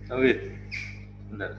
Oke, bentar.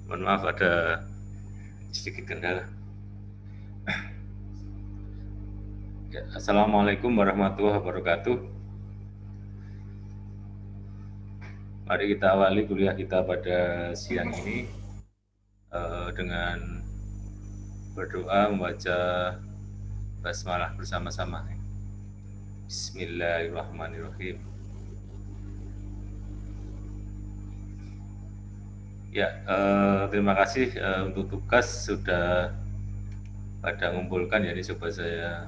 Mohon maaf ada sedikit kendala. Ya, Assalamualaikum warahmatullahi wabarakatuh. Mari kita awali kuliah kita pada siang ini dengan berdoa membaca basmalah bersama-sama. Bismillahirrahmanirrahim. Ya, terima kasih untuk tugas sudah pada ngumpulkan ya, ini coba saya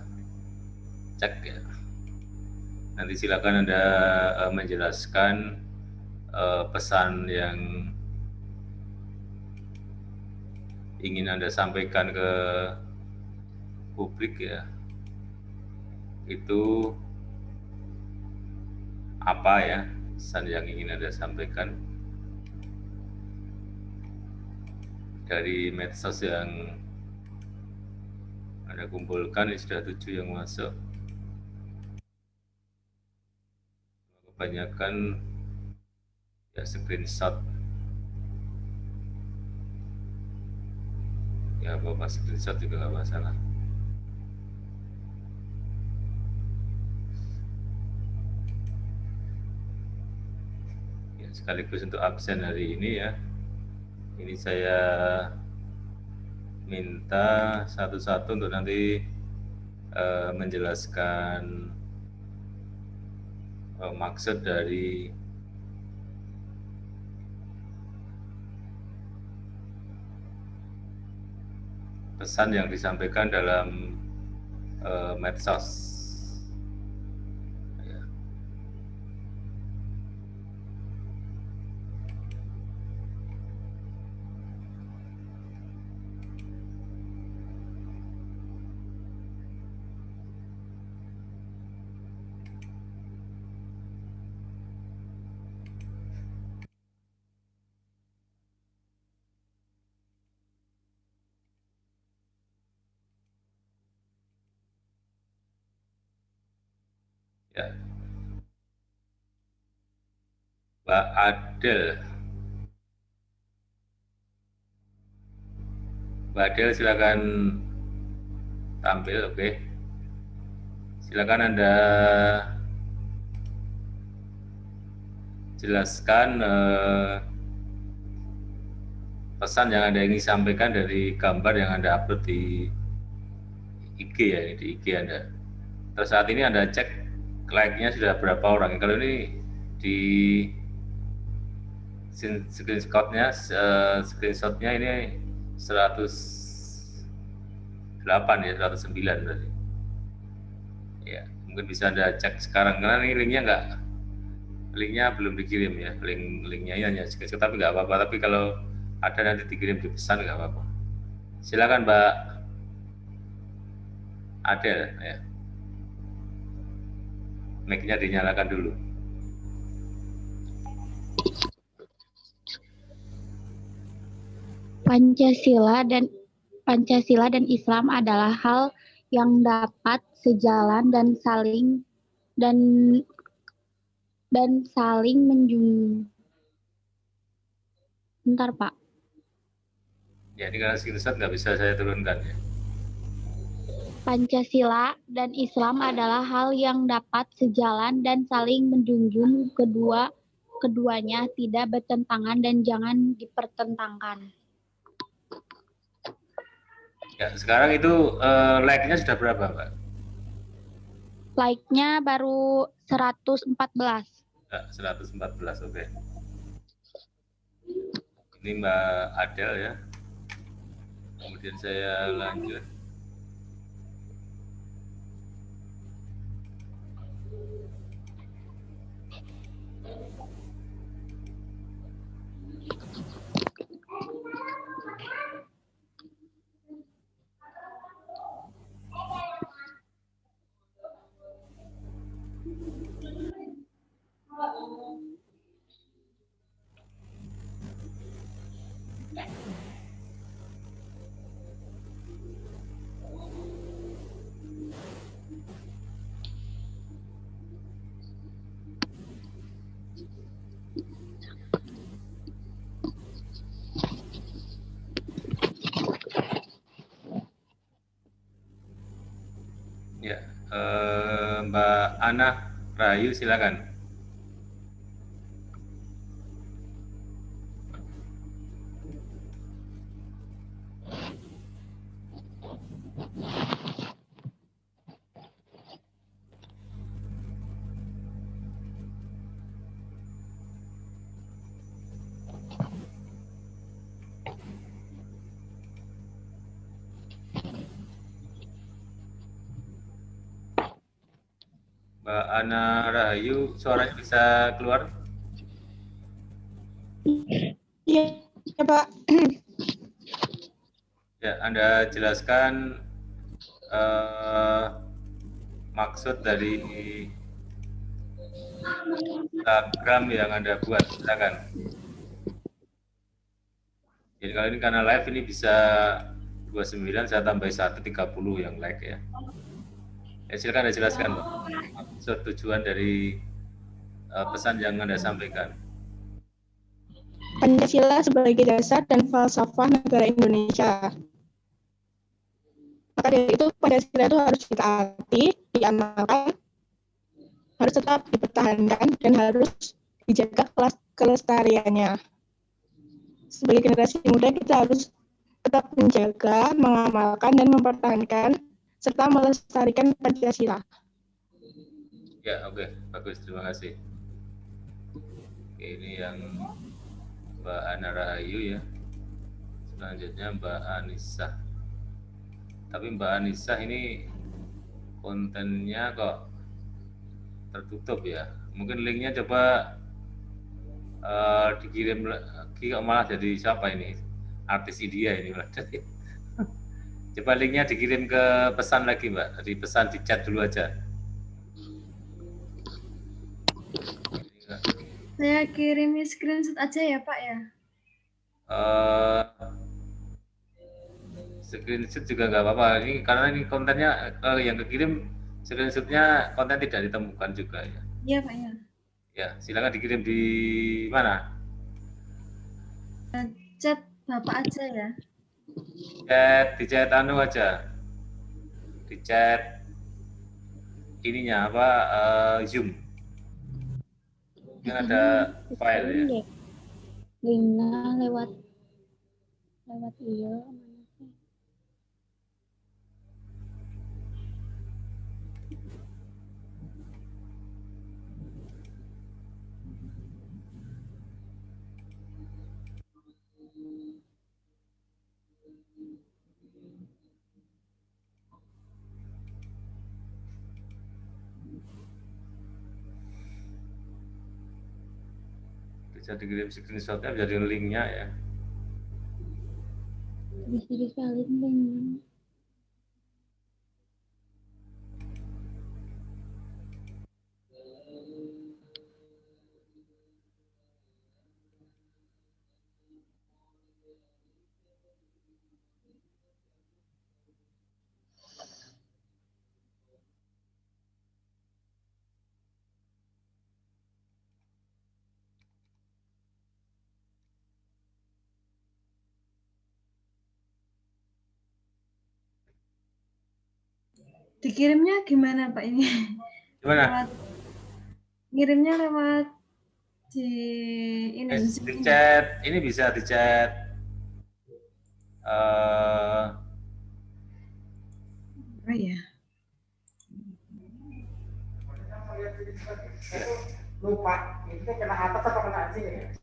cek ya. Nanti silakan Anda menjelaskan pesan yang ingin Anda sampaikan ke publik ya. Itu apa ya pesan yang ingin Anda sampaikan dari medsos yang Anda kumpulkan? Ini sudah 7 yang masuk. Kebanyakan ya screenshot. Ya Bapak screenshot juga nggak masalah. Ya, sekaligus untuk absen hari ini ya. Ini saya minta satu-satu untuk nanti menjelaskan maksud dari pesan yang disampaikan dalam medsos. Ya. Ya, Mbak Adel. Mbak Adel silakan tampil, oke. Silakan Anda jelaskan pesan yang Anda ingin sampaikan dari gambar yang Anda upload di IG ya, di IG Anda. Terus saat ini Anda cek like-nya sudah berapa orang. Kalau ini di screenshotnya ini 108 ya, 109 berarti. Ya, mungkin bisa Anda cek sekarang karena ini linknya belum dikirim ya, linknya ini hanya screenshot tapi nggak apa-apa. Tapi kalau ada nanti dikirim di pesan nggak apa-apa. Silakan Mbak Adel ya, mic-nya dinyalakan dulu. Pancasila dan Islam adalah hal yang dapat sejalan dan saling menjunjung. Bentar, Pak. Ya, ini karena screenshot nggak bisa saya turunkan ya. Pancasila dan Islam adalah hal yang dapat sejalan dan saling menjunjung, keduanya tidak bertentangan dan jangan dipertentangkan. Ya, sekarang itu like-nya sudah berapa, Mbak? Like-nya baru 114. Ya, 114, oke. Ini Mbak Adel ya. Kemudian saya lanjut. Ya, Mbak Ana Rahayu silakan. Mbak Ana Rahayu, suaranya bisa keluar? Iya, Pak. Ya, Anda jelaskan maksud dari Instagram yang Anda buat, silakan. Jadi kalau ini karena live ini bisa 29, saya tambah 1, 30 yang like ya. Ya, silakan Anda jelaskan, Pak. Maksud tujuan dari pesan yang Anda sampaikan. Pancasila sebagai dasar dan falsafah negara Indonesia. Maka dari itu Pancasila itu harus ditaati, diamalkan, harus tetap dipertahankan, dan harus dijaga kelestariannya. Sebagai generasi muda kita harus tetap menjaga, mengamalkan, dan mempertahankan, serta melestarikan Pancasila. Ya, oke. Bagus, terima kasih. Oke, ini yang Mbak Ana Rahayu ya. Selanjutnya Mbak Anissa. Tapi Mbak Anissa ini kontennya kok tertutup ya. Mungkin linknya coba dikirim lagi, kok malah jadi siapa ini? Artis India ini malah jadi. Coba linknya dikirim ke pesan lagi Mbak. Di pesan di chat dulu aja. Saya kirim screenshot aja ya Pak ya. Screenshot juga nggak apa-apa. Ini karena ini kontennya yang kekirim Screenshot-nya konten tidak ditemukan juga ya. Iya Pak ya. Ya, silakan dikirim di mana? Chat Bapak aja ya. Di chat anu aja. Di chat ininya apa Zoom. Kan ada file ya. deh. Linknya lewat iya. Bisa dikirim screenshot-nya, bisa di link-nya ya. Bisa disalin linknya. Dikirimnya gimana Pak ini? Gimana? Lewat ngirimnya lewat di ini Di chat, ini bisa di chat oh iya. Lupa, itu kena atas apa kena sini?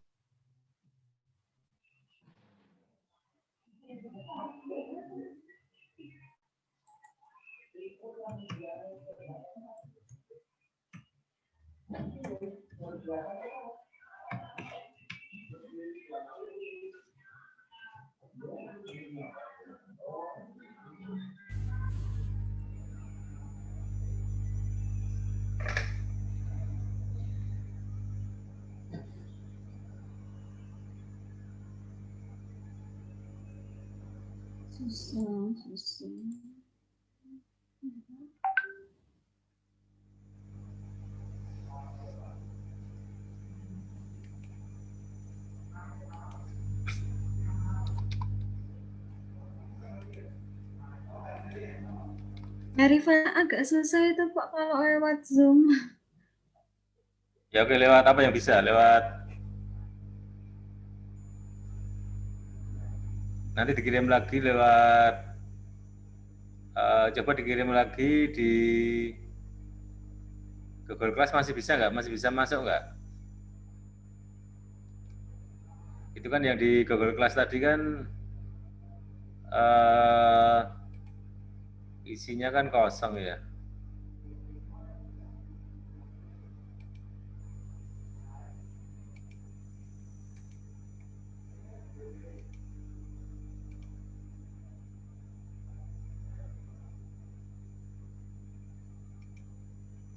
Susah. Nyari file agak susah itu Pak kalau lewat Zoom. ya oke, lewat apa yang bisa? Lewat nanti dikirim lagi lewat coba dikirim lagi di Google Class, masih bisa nggak? Masih bisa masuk nggak? Itu kan yang di Google Class tadi kan isinya kan kosong ya.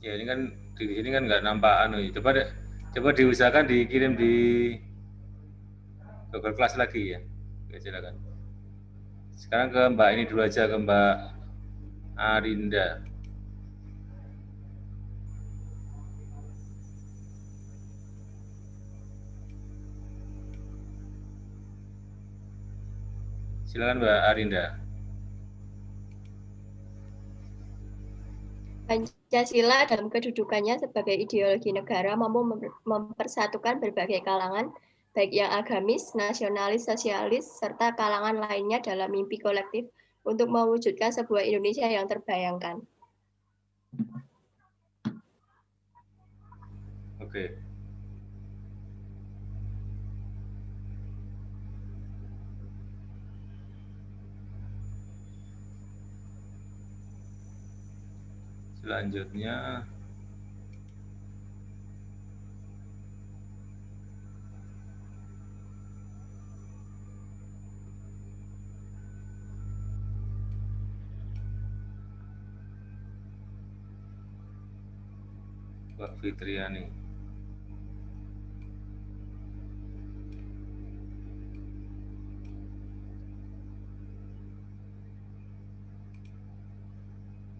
Ya ini kan di sini kan nggak nampak anu. Coba diusahakan dikirim di Google Class lagi ya. Oke, silakan. Sekarang ke Mbak ini dulu aja, ke Mbak Arinda. Silakan Mbak Arinda. Pancasila dalam kedudukannya sebagai ideologi negara mampu mempersatukan berbagai kalangan, baik yang agamis, nasionalis, sosialis, serta kalangan lainnya dalam mimpi kolektif untuk mewujudkan sebuah Indonesia yang terbayangkan. Oke. Selanjutnya Mbak Fitriani.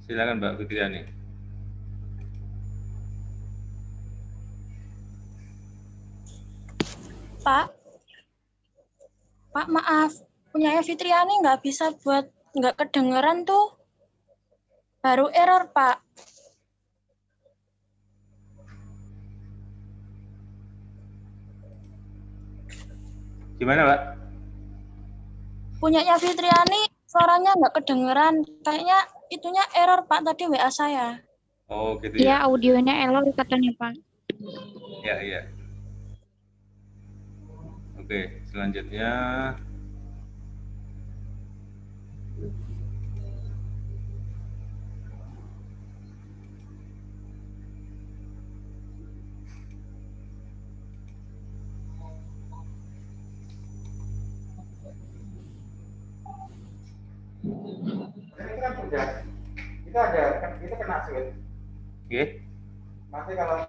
Silakan Mbak Fitriani. Pak. Pak, maaf. Punyanya Fitriani nggak bisa buat nggak kedengeran tuh. Baru error, Pak. Gimana, Pak? Punyanya Fitriani suaranya nggak kedengeran. Kayaknya itunya error, Pak. Tadi WA saya. Oh, gitu Iya, ya. audionya error katanya, Pak. Ya, iya. Oke, selanjutnya Ini kan sudah, itu kena switch. oke. Nanti kalau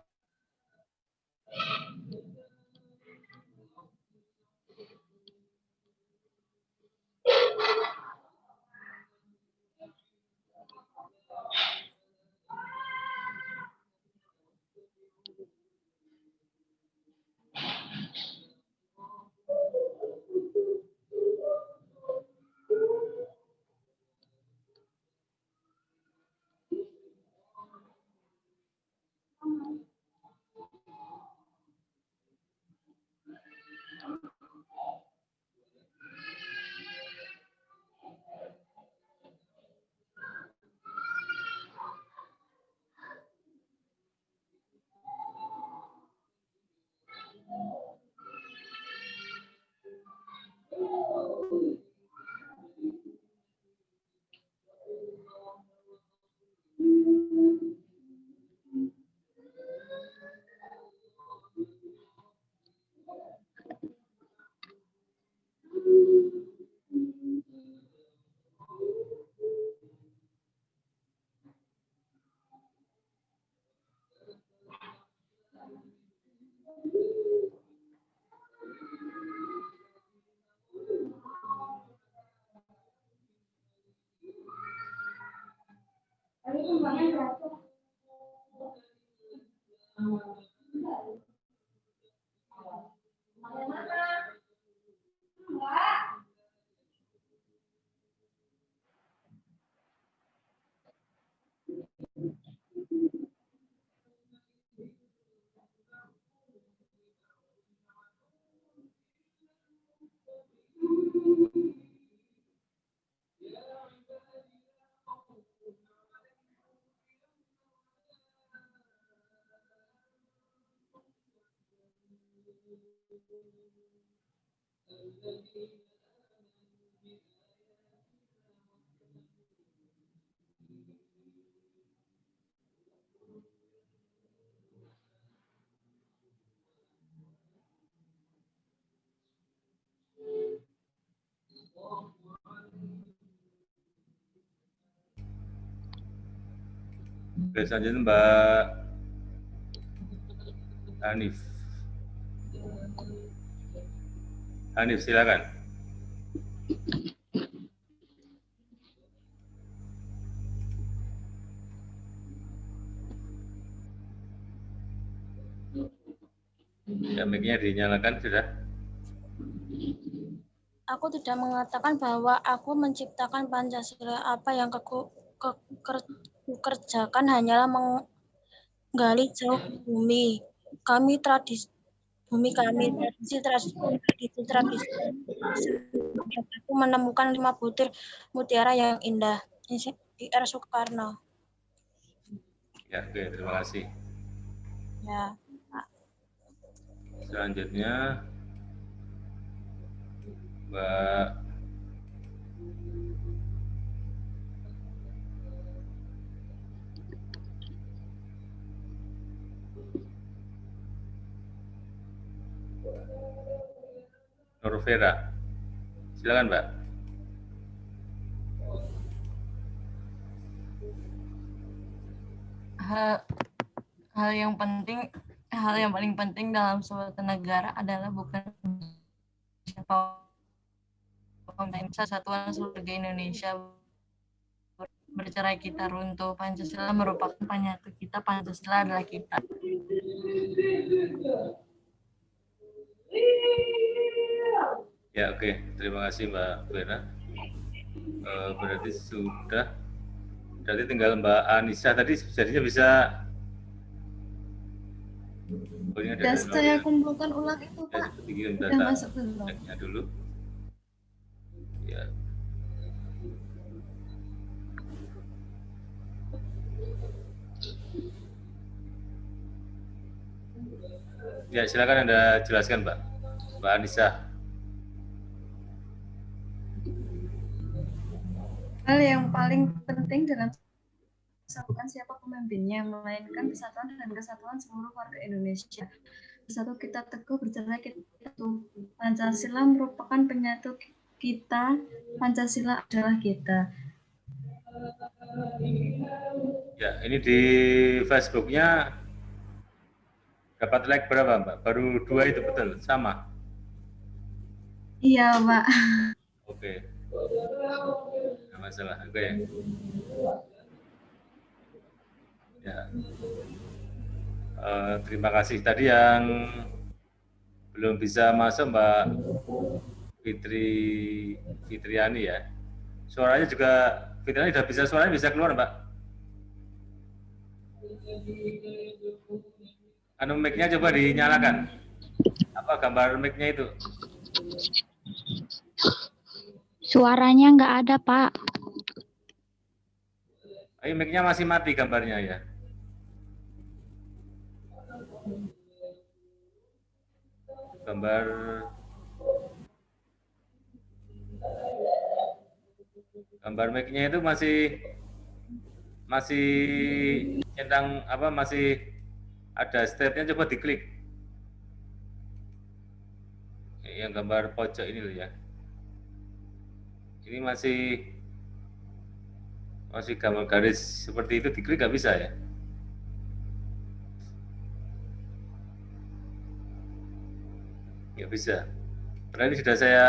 Oke, selanjutnya Mbak Hanif. Hanif, silakan. Ya, mic-nya dinyalakan sudah. Aku tidak mengatakan bahwa aku menciptakan Pancasila. Apa yang kerjakan hanyalah menggali jauh bumi. Kami tradisi bumi kami tradisi. Aku menemukan 5 butir mutiara yang indah. Ir Soekarno. Ya, oke, terima kasih. Ya. Selanjutnya Mbak Nurvera. Silakan, Mbak. Hal yang paling penting dalam suatu negara adalah bukan siapa satuan seluruh Indonesia bercerai kita runtuh. Pancasila merupakan penyatu kita. Pancasila adalah kita. Ya, oke. Terima kasih Mbak Vera. Berarti sudah. Berarti tinggal Mbak Anissa tadi jadinya bisa. Oh, ini Sudah saya kumpulkan ulang itu ya, Pak. kirim Sudah data masuk belum? ceknya dulu. Ya. Ya, silakan Anda jelaskan, Mbak. Mbak Anissa. Hal yang paling penting dalam bukan siapa pemimpinnya, melainkan kesatuan dan kesatuan seluruh warga Indonesia. Bersatu kita teguh, bercerai kita teguh. Pancasila merupakan penyatu kita, Pancasila adalah kita. Ya, ini di Facebooknya dapat like berapa, Mbak? Baru 2 itu betul, sama? Iya, Pak. Oke. Nggak masalah, oke. Ya. Terima kasih. Tadi yang belum bisa masuk Mbak Fitriani ya. Suaranya juga, Fitriani sudah bisa, suaranya bisa keluar Mbak. Anu mic-nya coba dinyalakan. Apa gambar mic-nya itu? Suaranya nggak ada, Pak. Ayo, mic-nya masih mati gambarnya ya. Gambar mic-nya itu masih centang apa, masih ada stepnya, coba diklik. Yang gambar pojok ini loh ya. Ini masih gambar garis seperti itu, diklik nggak bisa ya? Nggak bisa. Karena ini sudah saya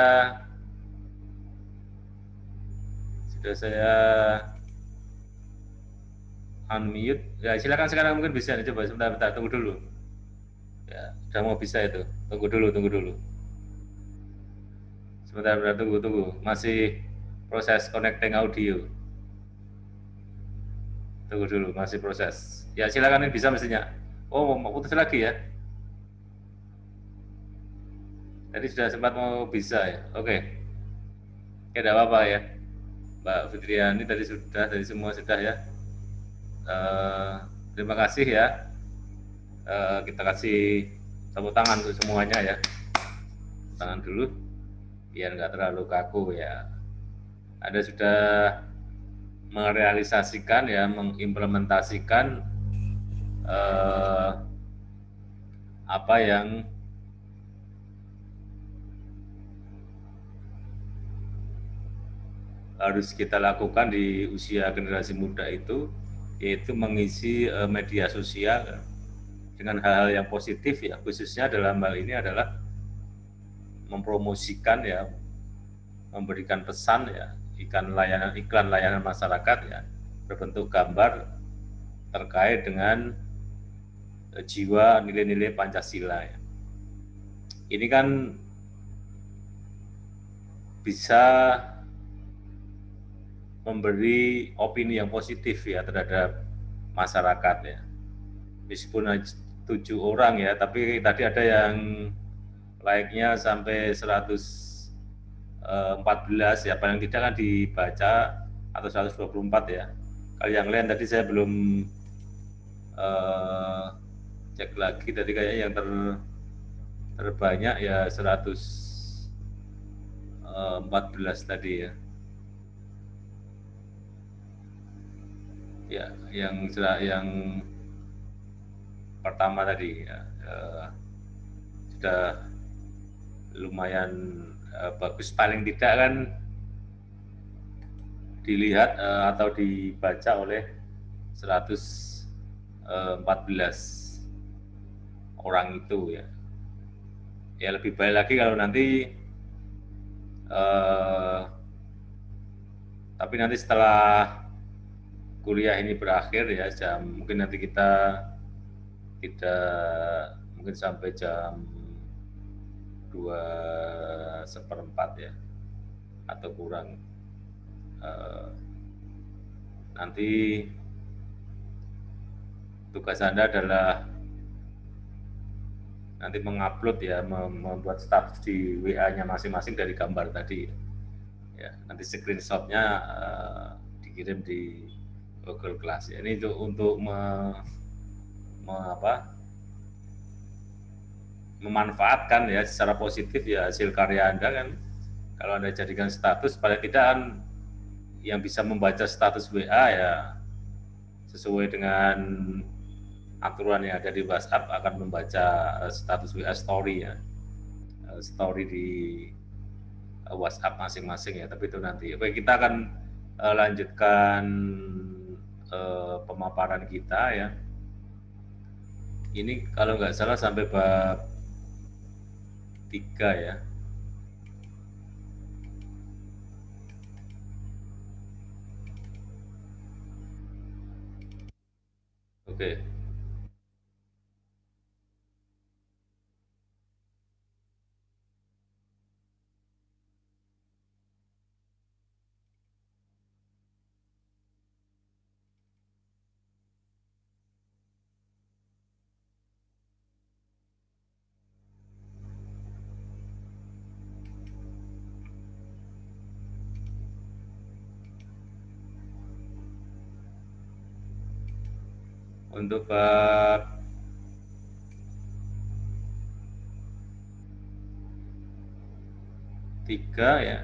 unmute. Ya, silakan sekarang mungkin bisa. Coba sebentar, tunggu dulu. Ya, sudah mau bisa itu. Tunggu dulu. Sebentar, tunggu. Masih proses connecting audio. Tunggu dulu, masih proses. Ya, silakan, ini bisa mestinya. Oh, mau putus lagi ya? Tadi sudah sempat mau bisa ya. Oke. Ya, tidak apa-apa ya. Mbak Fitriani tadi semua sudah ya. Terima kasih ya. Kita kasih tepuk tangan untuk semuanya ya. Tangan dulu biar nggak terlalu kaku ya. Anda sudah merealisasikan ya, mengimplementasikan apa yang harus kita lakukan di usia generasi muda itu, yaitu mengisi media sosial dengan hal-hal yang positif ya, khususnya dalam hal ini adalah mempromosikan ya, memberikan pesan ya, iklan layanan masyarakat ya, berbentuk gambar terkait dengan jiwa nilai-nilai Pancasila ya. Ini kan bisa memberi opini yang positif ya terhadap masyarakat ya. Meskipun 7 orang ya, tapi tadi ada yang like-nya sampai 114 ya, paling tidak kan dibaca, atau 124 ya. Kalau yang lain tadi saya belum cek lagi, tadi kayaknya yang terbanyak ya 114 tadi ya. Ya, yang pertama tadi ya, sudah lumayan bagus, paling tidak kan dilihat atau dibaca oleh 114 orang itu ya. Ya, lebih baik lagi kalau nanti tapi nanti setelah kuliah ini berakhir ya, mungkin nanti kita tidak, mungkin sampai jam 2/4 ya, atau kurang. Nanti tugas Anda adalah nanti mengupload ya, membuat status di WA-nya masing-masing dari gambar tadi. Ya, nanti screenshot-nya dikirim di Google Class. Ya, ini untuk memanfaatkan ya secara positif ya hasil karya Anda kan. Kalau Anda jadikan status, paling tidak kan yang bisa membaca status WA ya sesuai dengan aturan yang ada di WhatsApp akan membaca status WA story ya, story di WhatsApp masing-masing ya. Tapi itu nanti. Oke, kita akan lanjutkan pemaparan kita ya. Ini kalau nggak salah sampai bab 3 ya. Oke. Untuk bab 3 ya.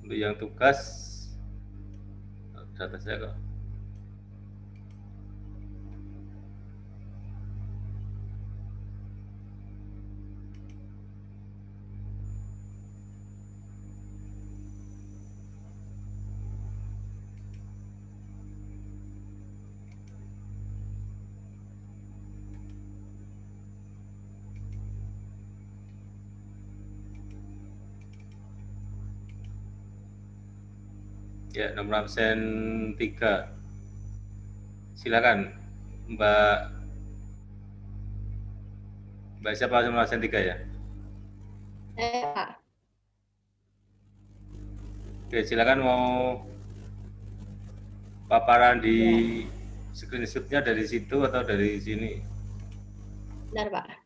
Untuk yang tugas data saya kok. Ya, nomor absen 3. Silakan Mbak siapa nomor absen 3 ya? Pak. Oke, silakan mau paparan di screenshot-nya dari situ atau dari sini? Benar, Pak.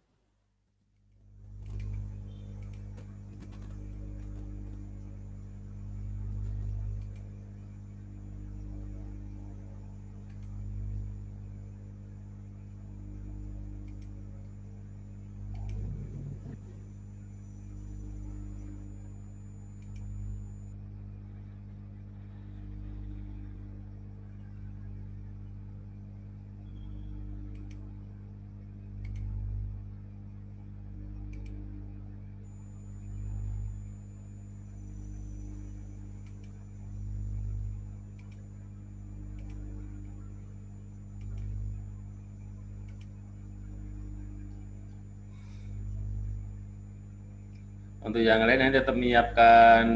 Untuk yang lain nanti tetap menyiapkan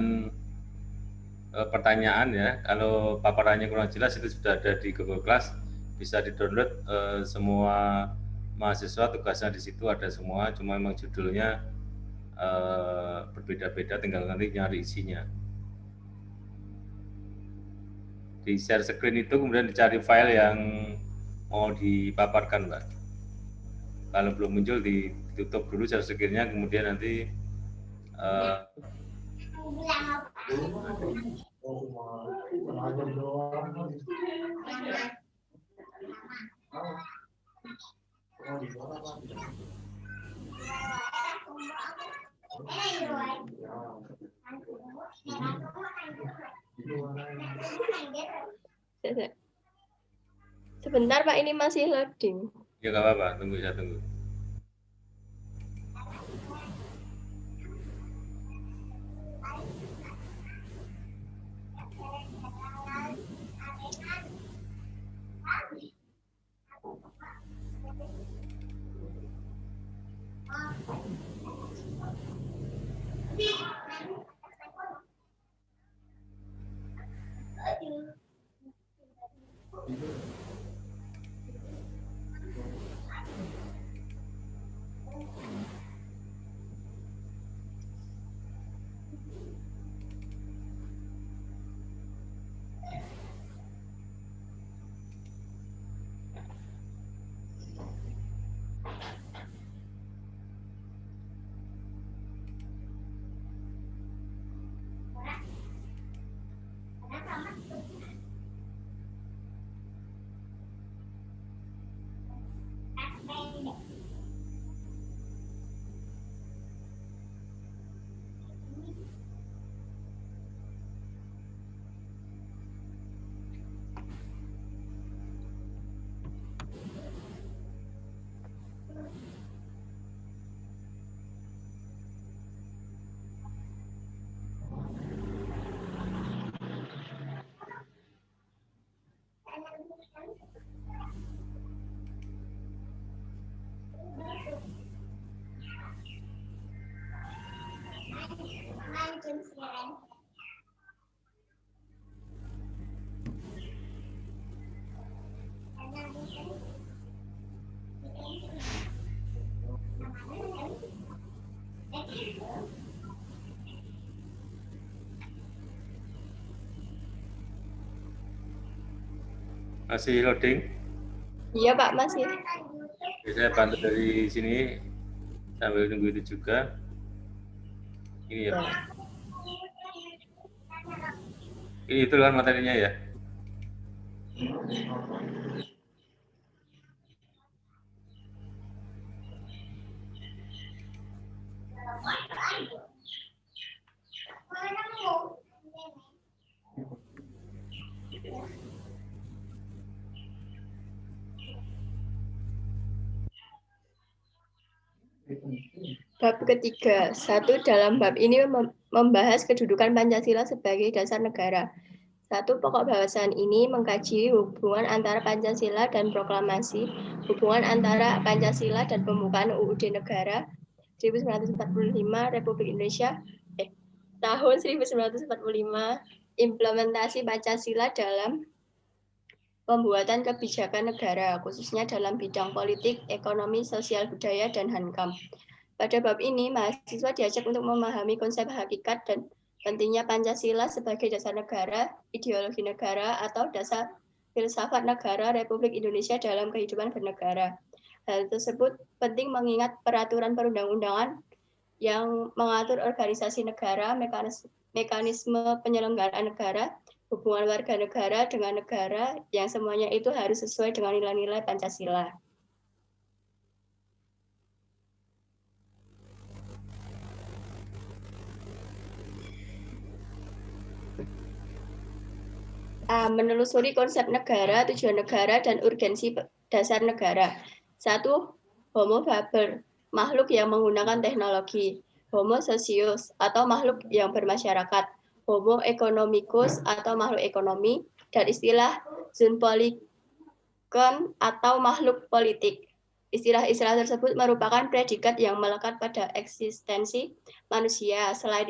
pertanyaan ya. Kalau paparannya kurang jelas itu sudah ada di Google Class, bisa di-download semua mahasiswa, tugasnya di situ ada semua, cuma memang judulnya berbeda-beda, tinggal nanti nyari isinya. Di share screen itu kemudian dicari file yang mau dipaparkan, Mbak. Kalau belum muncul ditutup dulu share screen-nya, kemudian nanti Sebentar Pak, ini masih loading. Ya nggak apa-apa, saya tunggu. Masih loading? Iya Pak, masih. Oke, saya bantu dari sini sambil tunggu itu juga. Ini ya. Ini itu kan materinya ya. Bab ketiga, satu dalam bab ini membahas kedudukan Pancasila sebagai dasar negara. Satu, pokok bahasan ini mengkaji hubungan antara Pancasila dan proklamasi, hubungan antara Pancasila dan pembukaan UUD Negara 1945 Republik Indonesia, tahun 1945, implementasi Pancasila dalam pembuatan kebijakan negara, khususnya dalam bidang politik, ekonomi, sosial, budaya, dan hankam. Pada bab ini, mahasiswa diajak untuk memahami konsep hakikat dan pentingnya Pancasila sebagai dasar negara, ideologi negara, atau dasar filsafat negara Republik Indonesia dalam kehidupan bernegara. Hal tersebut penting mengingat peraturan perundang-undangan yang mengatur organisasi negara, mekanisme penyelenggaraan negara, hubungan warga negara dengan negara, yang semuanya itu harus sesuai dengan nilai-nilai Pancasila. Menelusuri konsep negara, tujuan negara, dan urgensi dasar negara. Satu, Homo faber, makhluk yang menggunakan teknologi. Homo socius, atau makhluk yang bermasyarakat. Homo economicus, atau makhluk ekonomi. Dan istilah zoonpolitikon, atau makhluk politik. Istilah-istilah tersebut merupakan predikat yang melekat pada eksistensi manusia. Selain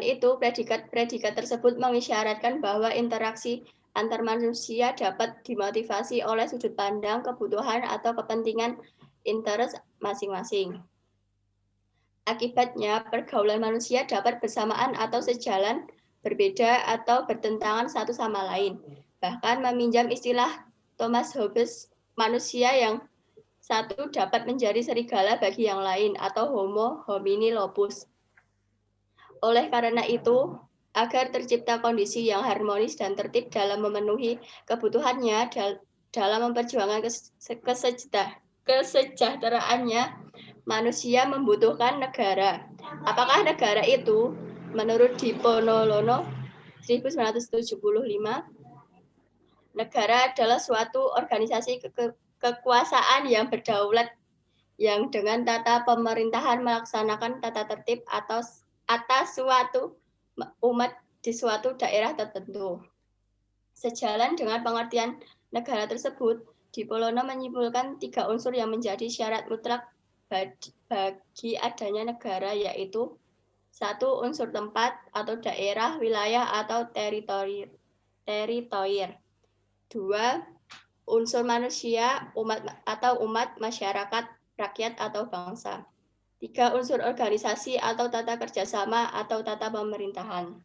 itu, predikat tersebut mengisyaratkan bahwa interaksi antar manusia dapat dimotivasi oleh sudut pandang, kebutuhan, atau kepentingan interest masing-masing. Akibatnya, pergaulan manusia dapat bersamaan atau sejalan, berbeda, atau bertentangan satu sama lain. Bahkan meminjam istilah Thomas Hobbes, manusia yang satu dapat menjadi serigala bagi yang lain, atau Homo homini lupus. Oleh karena itu, agar tercipta kondisi yang harmonis dan tertib dalam memenuhi kebutuhannya dalam memperjuangkan kesejahteraannya, manusia membutuhkan negara. Apakah negara itu? Menurut Diponolono 1975, negara adalah suatu organisasi kekuasaan yang berdaulat yang dengan tata pemerintahan melaksanakan tata tertib atas suatu umat di suatu daerah tertentu. Sejalan dengan pengertian negara tersebut, Dipolono menyimpulkan 3 unsur yang menjadi syarat mutlak bagi adanya negara, yaitu 1. Unsur tempat atau daerah, wilayah atau teritorier. 2. Unsur manusia, umat, masyarakat, rakyat atau bangsa. 3. Unsur organisasi atau tata kerjasama atau tata pemerintahan.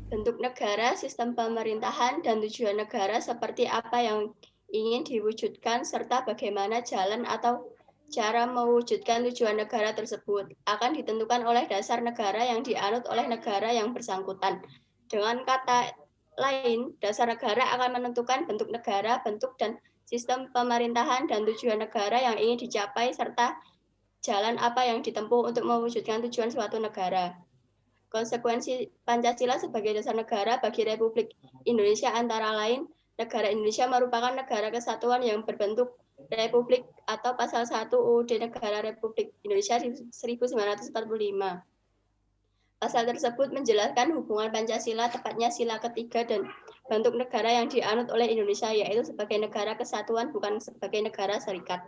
Bentuk negara, sistem pemerintahan, dan tujuan negara seperti apa yang ingin diwujudkan, serta bagaimana jalan atau cara mewujudkan tujuan negara tersebut akan ditentukan oleh dasar negara yang dianut oleh negara yang bersangkutan. Dengan kata lain, dasar negara akan menentukan bentuk negara, bentuk dan sistem pemerintahan, dan tujuan negara yang ingin dicapai, serta jalan apa yang ditempuh untuk mewujudkan tujuan suatu negara. Konsekuensi Pancasila sebagai dasar negara bagi Republik Indonesia antara lain, negara Indonesia merupakan negara kesatuan yang berbentuk Republik atau pasal 1 UUD Negara Republik Indonesia 1945. Pasal tersebut menjelaskan hubungan Pancasila, tepatnya sila ketiga, dan bentuk negara yang dianut oleh Indonesia, yaitu sebagai negara kesatuan, bukan sebagai negara serikat.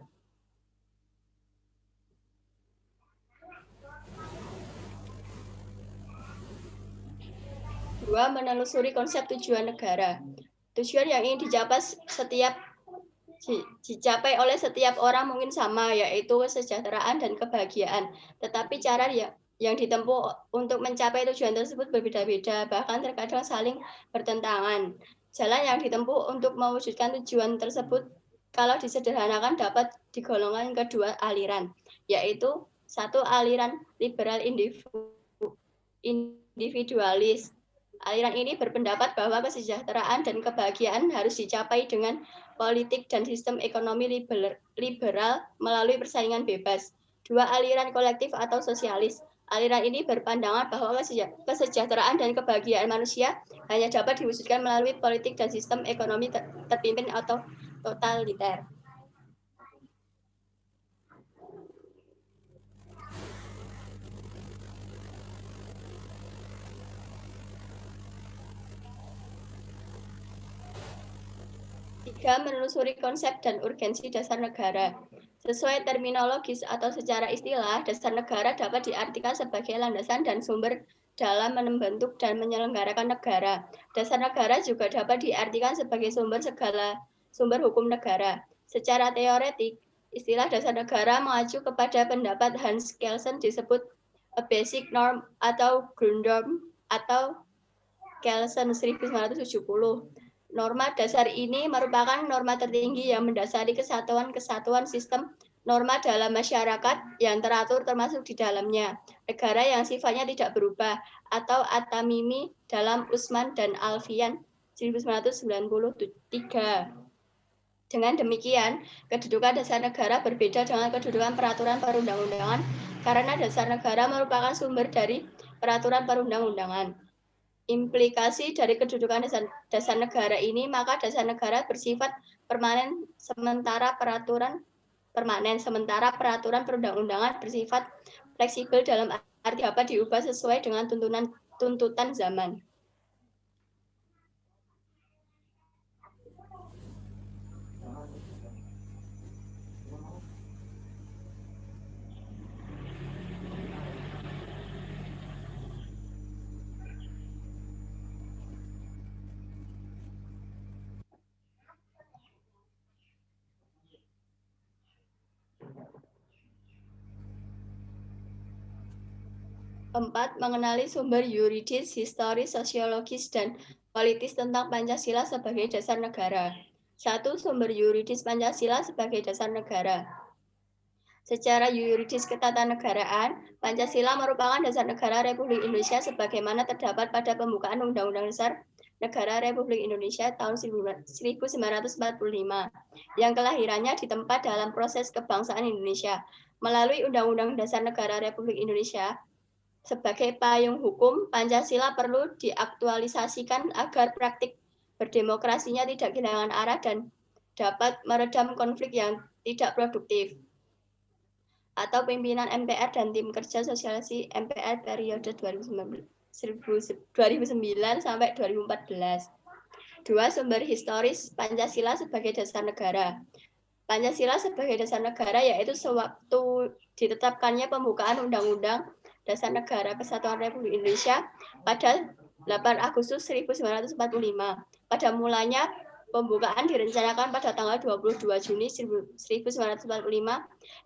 Dua, menelusuri konsep tujuan negara. Tujuan yang ingin dicapai oleh setiap orang mungkin sama, yaitu kesejahteraan dan kebahagiaan. Tetapi cara yang ditempuh untuk mencapai tujuan tersebut berbeda-beda, bahkan terkadang saling bertentangan. Jalan yang ditempuh untuk mewujudkan tujuan tersebut, kalau disederhanakan, dapat digolongkan ke 2 aliran, yaitu 1. Aliran liberal individualis. Aliran ini berpendapat bahwa kesejahteraan dan kebahagiaan harus dicapai dengan politik dan sistem ekonomi liberal melalui persaingan bebas. 2. Aliran kolektif atau sosialis. Aliran ini berpandangan bahwa kesejahteraan dan kebahagiaan manusia hanya dapat diwujudkan melalui politik dan sistem ekonomi terpimpin atau totaliter. Tiga, menelusuri konsep dan urgensi dasar negara. Sesuai terminologis atau secara istilah, dasar negara dapat diartikan sebagai landasan dan sumber dalam membentuk dan menyelenggarakan negara. Dasar negara juga dapat diartikan sebagai segala sumber hukum negara. Secara teoretik, istilah dasar negara mengacu kepada pendapat Hans Kelsen disebut a basic norm atau Grundnorm atau Kelsen 1970. Norma dasar ini merupakan norma tertinggi yang mendasari kesatuan sistem norma dalam masyarakat yang teratur termasuk di dalamnya negara yang sifatnya tidak berubah, atau At-Tamimi dalam Usman dan Alfian 1993. Dengan demikian, kedudukan dasar negara berbeda dengan kedudukan peraturan perundang-undangan karena dasar negara merupakan sumber dari peraturan perundang-undangan. Implikasi dari kedudukan dasar negara ini, maka dasar negara bersifat permanen sementara peraturan perundang-undangan bersifat fleksibel dalam arti dapat diubah sesuai dengan tuntutan zaman. Empat, mengenali sumber yuridis, historis, sosiologis, dan politis tentang Pancasila sebagai dasar negara. 1. Sumber yuridis Pancasila sebagai dasar negara. Secara yuridis ketatanegaraan, Pancasila merupakan dasar negara Republik Indonesia sebagaimana terdapat pada pembukaan Undang-Undang Dasar Negara Republik Indonesia tahun 1945, yang kelahirannya ditempa dalam proses kebangsaan Indonesia. Melalui Undang-Undang Dasar Negara Republik Indonesia, sebagai payung hukum, Pancasila perlu diaktualisasikan agar praktik berdemokrasinya tidak kehilangan arah dan dapat meredam konflik yang tidak produktif. atau pimpinan MPR dan tim kerja sosialisasi MPR periode 2009 sampai 2014. 2. Sumber historis Pancasila sebagai dasar negara. Pancasila sebagai dasar negara yaitu sewaktu ditetapkannya pembukaan Undang-Undang Dasar Negara Kesatuan Republik Indonesia pada 8 Agustus 1945. Pada mulanya pembukaan direncanakan pada tanggal 22 Juni 1945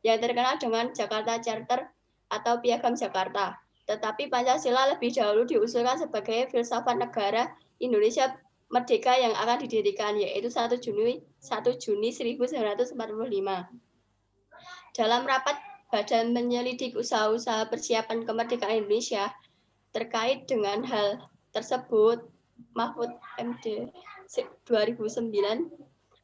yang terkenal dengan Jakarta Charter atau Piagam Jakarta. Tetapi Pancasila lebih dahulu diusulkan sebagai filsafat negara Indonesia merdeka yang akan didirikan, yaitu 1 Juni 1945. Dalam rapat Badan Penyelidik Usaha-usaha Persiapan Kemerdekaan Indonesia terkait dengan hal tersebut, Mahfud MD 2009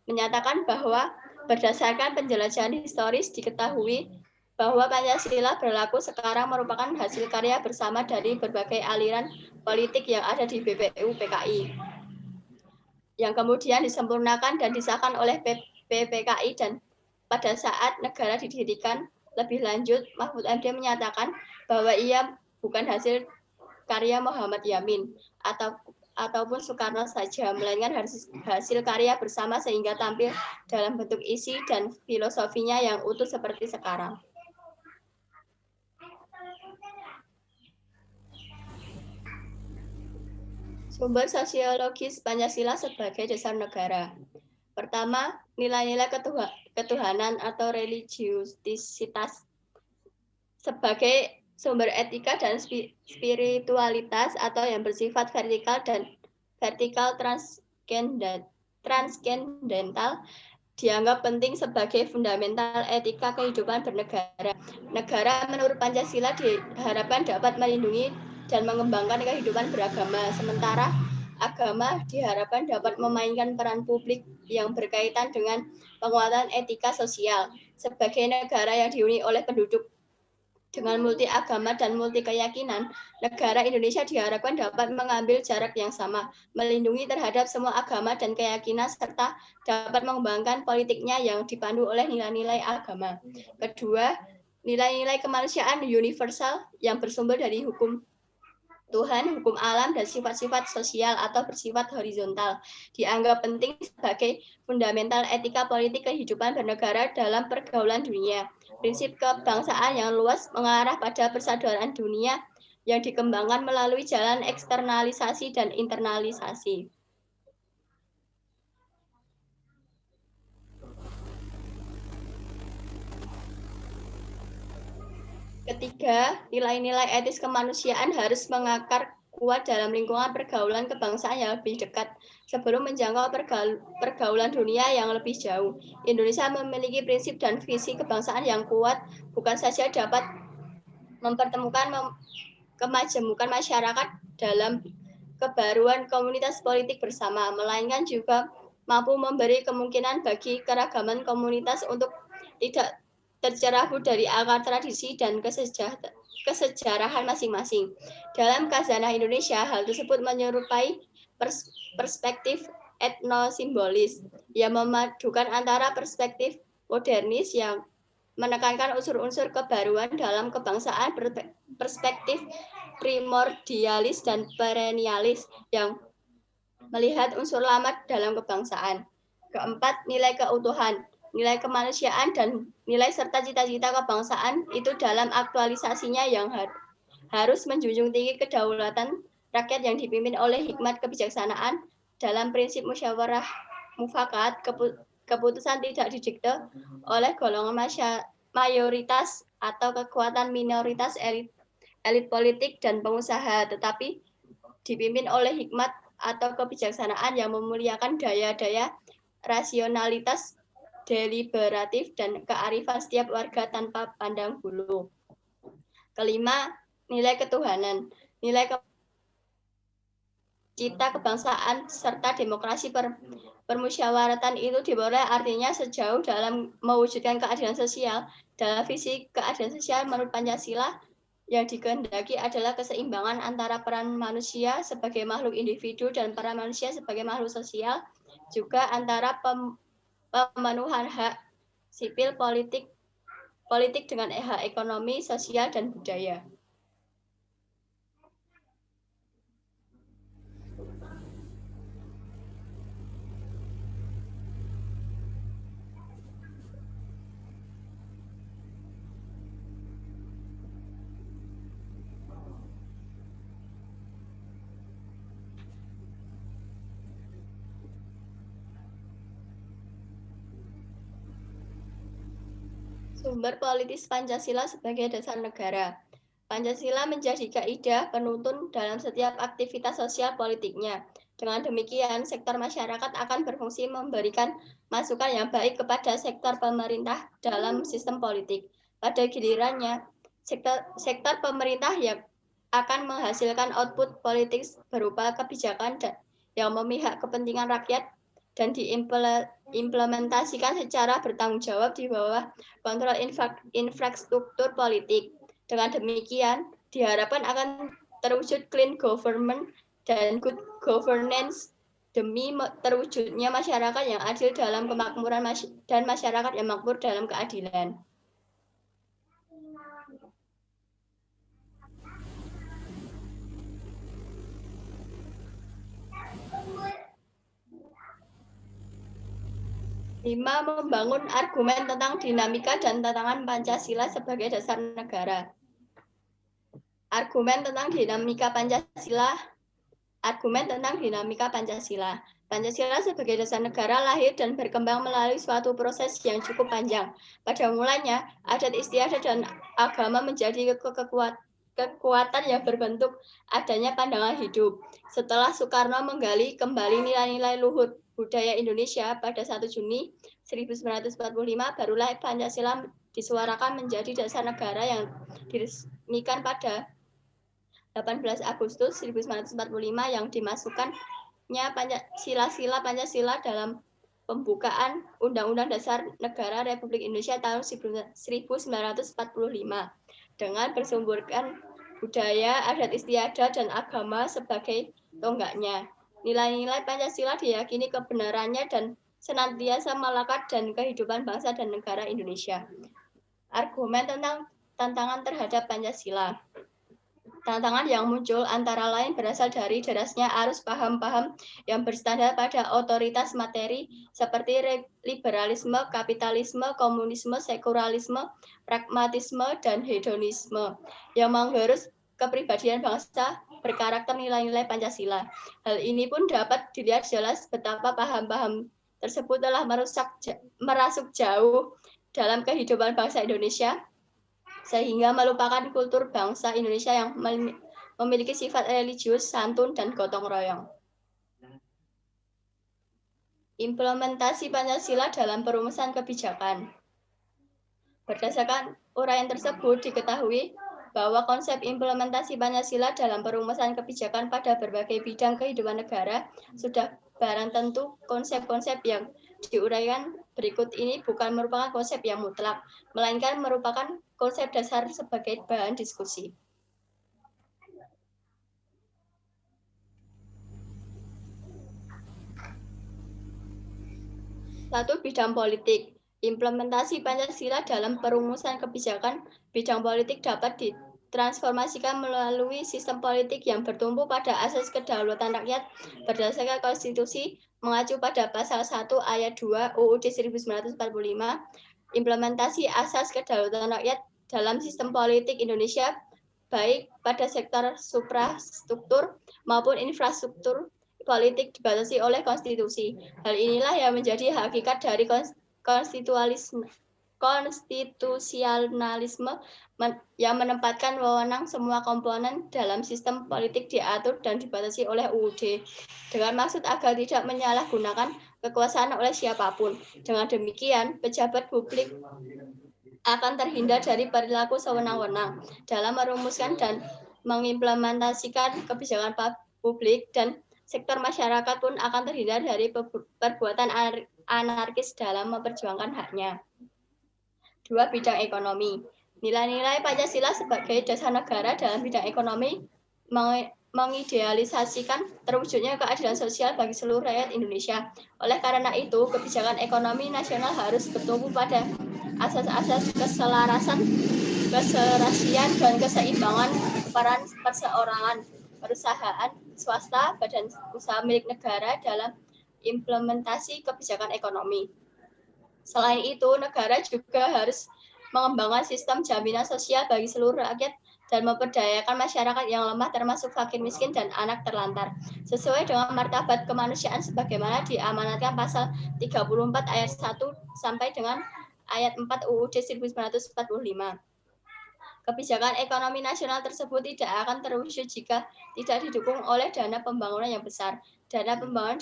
menyatakan bahwa berdasarkan penjelajahan historis diketahui bahwa Pancasila berlaku sekarang merupakan hasil karya bersama dari berbagai aliran politik yang ada di BPU PKI, yang kemudian disempurnakan dan disahkan oleh PPKI dan pada saat negara didirikan. Lebih lanjut, Mahfud MD menyatakan bahwa ia bukan hasil karya Muhammad Yamin ataupun Soekarno saja, melainkan hasil karya bersama sehingga tampil dalam bentuk isi dan filosofinya yang utuh seperti sekarang. Sumber sosiologis Pancasila sebagai dasar negara. Pertama, nilai-nilai ketuhanan atau religiusitas sebagai sumber etika dan spiritualitas atau yang bersifat vertikal dan vertikal transcendental dianggap penting sebagai fundamental etika kehidupan bernegara. Negara menurut Pancasila diharapkan dapat melindungi dan mengembangkan kehidupan beragama, sementara agama diharapkan dapat memainkan peran publik yang berkaitan dengan penguatan etika sosial. Sebagai negara yang dihuni oleh penduduk dengan multi agama dan multi keyakinan, negara Indonesia diharapkan dapat mengambil jarak yang sama, melindungi terhadap semua agama dan keyakinan, serta dapat mengembangkan politiknya yang dipandu oleh nilai-nilai agama. Kedua, nilai-nilai kemanusiaan universal yang bersumber dari hukum Tuhan, hukum alam, dan sifat-sifat sosial atau bersifat horizontal dianggap penting sebagai fundamental etika politik kehidupan bernegara dalam pergaulan dunia. Prinsip kebangsaan yang luas mengarah pada persaudaraan dunia yang dikembangkan melalui jalan eksternalisasi dan internalisasi. Ketiga, nilai-nilai etis kemanusiaan harus mengakar kuat dalam lingkungan pergaulan kebangsaan yang lebih dekat sebelum menjangkau pergaulan dunia yang lebih jauh. Indonesia memiliki prinsip dan visi kebangsaan yang kuat, bukan saja dapat mempertemukan kemajemukan masyarakat dalam kebaruan komunitas politik bersama, melainkan juga mampu memberi kemungkinan bagi keragaman komunitas untuk tidak tercerabut dari akar tradisi dan kesejarahan masing-masing. Dalam Khazanah Indonesia, hal tersebut menyerupai perspektif etnosimbolis yang memadukan antara perspektif modernis yang menekankan unsur-unsur kebaruan dalam kebangsaan, perspektif primordialis dan perennialis yang melihat unsur lama dalam kebangsaan. Keempat, nilai keutuhan. Nilai kemanusiaan dan nilai serta cita-cita kebangsaan itu dalam aktualisasinya yang harus menjunjung tinggi kedaulatan rakyat yang dipimpin oleh hikmat kebijaksanaan dalam prinsip musyawarah mufakat, keputusan tidak didikte oleh golongan mayoritas atau kekuatan minoritas elit politik dan pengusaha, tetapi dipimpin oleh hikmat atau kebijaksanaan yang memuliakan daya-daya rasionalitas deliberatif dan kearifan setiap warga tanpa pandang bulu. Kelima, nilai ketuhanan. Nilai cita kebangsaan serta demokrasi permusyawaratan itu diperoleh artinya sejauh dalam mewujudkan keadilan sosial. Dalam visi keadilan sosial menurut Pancasila, yang dikehendaki adalah keseimbangan antara peran manusia sebagai makhluk individu dan peran manusia sebagai makhluk sosial, juga antara pemenuhan hak sipil, politik, politik dengan hak ekonomi, sosial, dan budaya. Sumber politis Pancasila sebagai dasar negara. Pancasila menjadi kaidah penuntun dalam setiap aktivitas sosial politiknya. Dengan demikian, sektor masyarakat akan berfungsi memberikan masukan yang baik kepada sektor pemerintah dalam sistem politik. Pada gilirannya, sektor pemerintah yang akan menghasilkan output politik berupa kebijakan yang memihak kepentingan rakyat dan diimplementasikan secara bertanggung jawab di bawah kontrol infrastruktur politik. Dengan demikian, diharapkan akan terwujud clean government dan good governance demi terwujudnya masyarakat yang adil dalam kemakmuran dan masyarakat yang makmur dalam keadilan. Lima, membangun argumen tentang dinamika dan tantangan Pancasila sebagai dasar negara. Argumen tentang dinamika Pancasila. Pancasila sebagai dasar negara lahir dan berkembang melalui suatu proses yang cukup panjang. Pada mulanya, adat istiadat dan agama menjadi kekuatan yang berbentuk adanya pandangan hidup. Setelah Soekarno menggali kembali nilai-nilai luhur budaya Indonesia pada 1 Juni 1945, barulah Pancasila disuarakan menjadi dasar negara yang diresmikan pada 18 Agustus 1945 yang dimasukkannya sila-sila Pancasila dalam pembukaan Undang-Undang Dasar Negara Republik Indonesia tahun 1945 dengan bersumberkan budaya, adat istiadat, dan agama sebagai tonggaknya. Nilai-nilai Pancasila diyakini kebenarannya dan senantiasa melekat dan kehidupan bangsa dan negara Indonesia. Argumen tentang tantangan terhadap Pancasila. Tantangan yang muncul antara lain berasal dari derasnya arus paham-paham yang berstandar pada otoritas materi seperti liberalisme, kapitalisme, komunisme, sekularisme, pragmatisme, dan hedonisme yang menggerus kepribadian bangsa berkarakter nilai-nilai Pancasila. Hal ini pun dapat dilihat jelas betapa paham-paham tersebut telah merasuk jauh dalam kehidupan bangsa Indonesia, sehingga melupakan kultur bangsa Indonesia yang memiliki sifat religius, santun, dan gotong royong. Implementasi Pancasila dalam perumusan kebijakan. Berdasarkan uraian tersebut, diketahui bahwa konsep implementasi Pancasila dalam perumusan kebijakan pada berbagai bidang kehidupan negara sudah barang tentu konsep-konsep yang diuraikan berikut ini bukan merupakan konsep yang mutlak, melainkan merupakan konsep dasar sebagai bahan diskusi. Satu, bidang politik. Implementasi Pancasila dalam perumusan kebijakan bidang politik dapat ditransformasikan melalui sistem politik yang bertumpu pada asas kedaulatan rakyat berdasarkan konstitusi mengacu pada pasal 1 ayat 2 UUD 1945. Implementasi asas kedaulatan rakyat dalam sistem politik Indonesia baik pada sektor suprastruktur maupun infrastruktur politik dibatasi oleh konstitusi. Hal inilah yang menjadi hakikat dari konstitusionalisme yang menempatkan wewenang semua komponen dalam sistem politik diatur dan dibatasi oleh UUD dengan maksud agar tidak menyalahgunakan kekuasaan oleh siapapun. Dengan demikian, pejabat publik akan terhindar dari perilaku sewenang-wenang dalam merumuskan dan mengimplementasikan kebijakan publik, dan sektor masyarakat pun akan terhindar dari perbuatan anarkis dalam memperjuangkan haknya. 2. Bidang ekonomi. Nilai-nilai Pancasila sebagai dasar negara dalam bidang ekonomi mengidealisasikan terwujudnya keadilan sosial bagi seluruh rakyat Indonesia. Oleh karena itu, kebijakan ekonomi nasional harus bertumpu pada asas-asas keselarasan, keserasian, dan keseimbangan peran perseorangan, perusahaan, swasta, badan usaha milik negara dalam implementasi kebijakan ekonomi. Selain itu, negara juga harus mengembangkan sistem jaminan sosial bagi seluruh rakyat dan memperdayakan masyarakat yang lemah termasuk fakir miskin dan anak terlantar sesuai dengan martabat kemanusiaan sebagaimana diamanatkan pasal 34 ayat 1 sampai dengan ayat 4 UUD 1945. Kebijakan ekonomi nasional tersebut tidak akan terwujud jika tidak didukung oleh dana pembangunan yang besar. Dana pembangunan